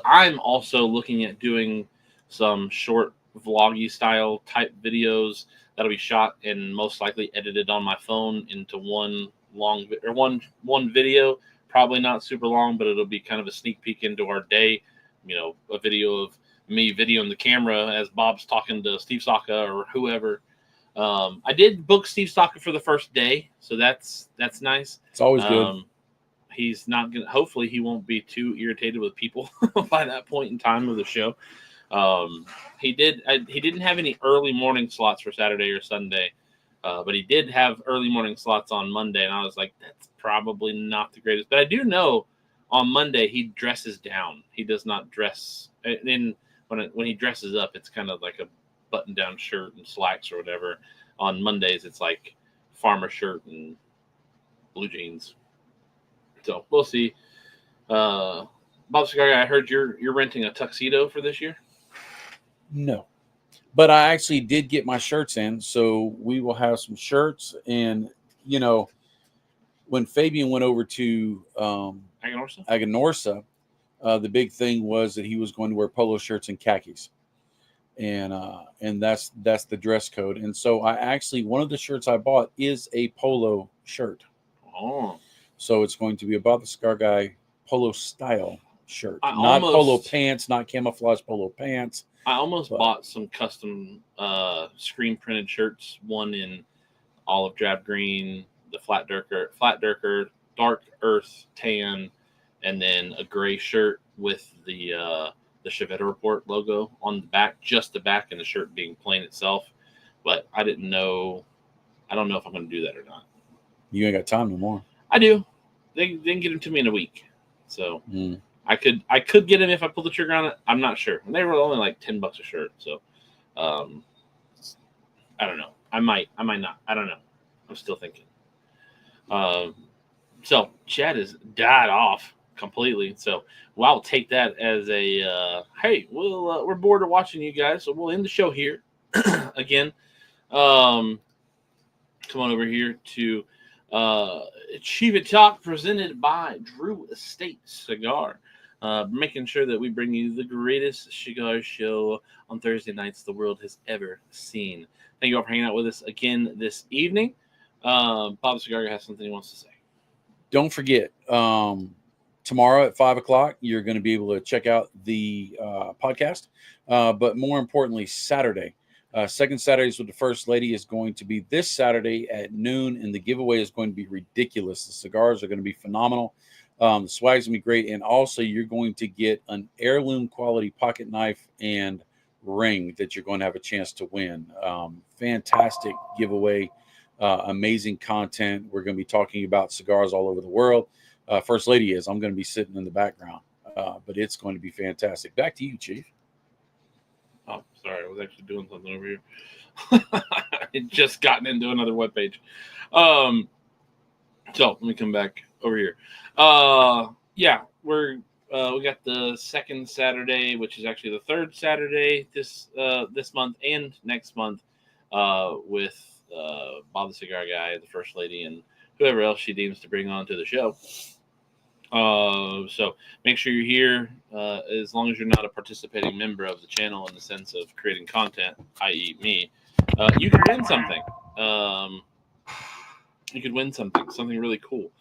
I'm also looking at doing some short vloggy style type videos that'll be shot and most likely edited on my phone into one video. Probably not super long, but it'll be kind of a sneak peek into our day. A video of me videoing the camera as Bob's talking to Steve Saka or whoever. I did book Steve Saka for the first day, so that's nice. It's always good. He's not gonna. Hopefully, he won't be too irritated with people by that point in time of the show. He didn't have any early morning slots for Saturday or Sunday, but he did have early morning slots on Monday, and I was like, that's probably not the greatest. But I do know on Monday he dresses down. He does not dress. And then when he dresses up, it's kind of like a button-down shirt and slacks or whatever. On Mondays, it's like farmer shirt and blue jeans. So we'll see. Bob Cigar Guy, I heard you're renting a tuxedo for this year. No. But I actually did get my shirts in, so we will have some shirts. And you know, when Fabian went over to Aganorsa, the big thing was that he was going to wear polo shirts and khakis, and that's the dress code. And so I actually, one of the shirts I bought is a polo shirt. Oh, So it's going to be About the Cigar Guy polo style shirt, I not almost- polo pants, not camouflage polo pants. I almost But- bought some custom screen printed shirts. One in olive drab green, the flat durker, dark earth tan, and then a gray shirt with the Chevette Report logo on the back, just the back, and the shirt being plain itself. But I didn't know. I don't know if I'm going to do that or not. You ain't got time no more. I do. They can get them to me in a week, so Mm. I could get them if I pull the trigger on it. I'm not sure. And they were only like $10 a shirt, so I don't know. I might not. I don't know. I'm still thinking. So Chad has died off completely. So I'll take that as a hey, we're bored of watching you guys, so we'll end the show here again. Come on over here to Chiva Talk, presented by Drew Estate Cigar. Making sure that we bring you the greatest cigar show on Thursday nights the world has ever seen. Thank you all for hanging out with us again this evening. Bob the Cigar Guy has something he wants to say. Don't forget, tomorrow at 5:00, you're going to be able to check out the podcast. But more importantly, Saturday, second Saturdays with the First Lady is going to be this Saturday at noon, and the giveaway is going to be ridiculous. The cigars are going to be phenomenal. The swag's going to be great. And also, you're going to get an heirloom quality pocket knife and ring that you're going to have a chance to win. Fantastic giveaway. Amazing content. We're going to be talking about cigars all over the world. First Lady is. I'm going to be sitting in the background, but it's going to be fantastic. Back to you, Chief. Oh, sorry. I was actually doing something over here. I just gotten into another webpage. So let me come back over here. Yeah, we got the second Saturday, which is actually the third Saturday this month and next month, with Bob the Cigar Guy, the First Lady, and whoever else she deems to bring on to the show. So make sure you're here. As long as you're not a participating member of the channel in the sense of creating content, i.e. me, you could win something. You could win something really cool.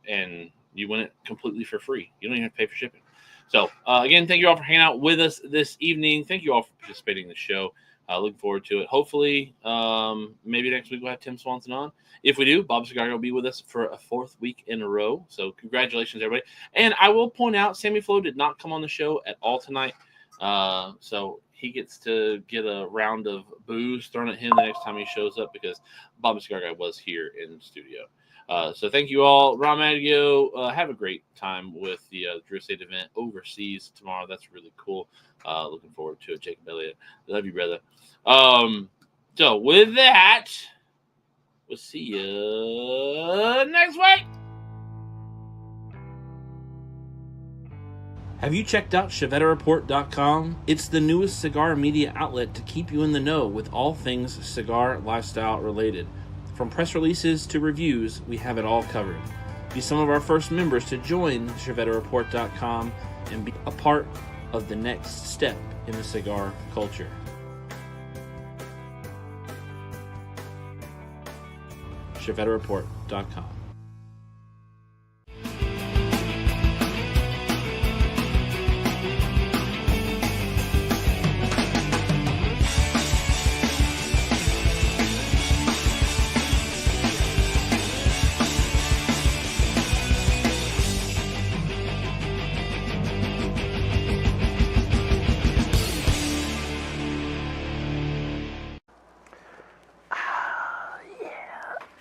And you win it completely for free. You don't even have to pay for shipping. So again, thank you all for hanging out with us this evening. Thank you all for participating in the show. Looking forward to it. Hopefully, maybe next week we'll have Tim Swanson on. If we do, Bob Cigar will be with us for a fourth week in a row. So congratulations, everybody. And I will point out, Sammy Flo did not come on the show at all tonight. So he gets to get a round of booze thrown at him the next time he shows up, because Bob the Cigar Guy was here in the studio. So thank you all. Ron Maggio, have a great time with the Drew Estate event overseas tomorrow. That's really cool. Looking forward to it. Jacob Elliott, love you, brother. So with that, we'll see you next week. Have you checked out ChevetteReport.com? It's the newest cigar media outlet to keep you in the know with all things cigar lifestyle related. From press releases to reviews, we have it all covered. Be some of our first members to join ChevetteReport.com and be a part of the next step in the cigar culture. ChevetteReport.com.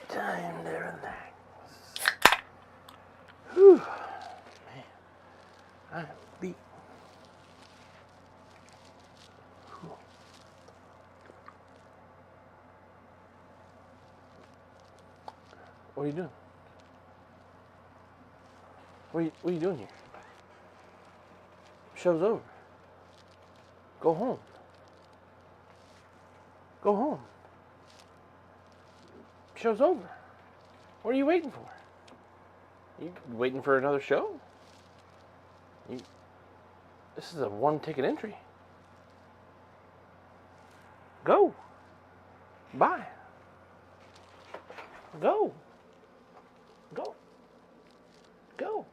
Time to relax. Whew. Man, I'm beat. Whew. What are you doing? What are you doing here? Show's over. Go home. Go home. Show's over. What are you waiting for? You waiting for another show? This is a one-ticket entry. Go. Bye. Go. Go. Go.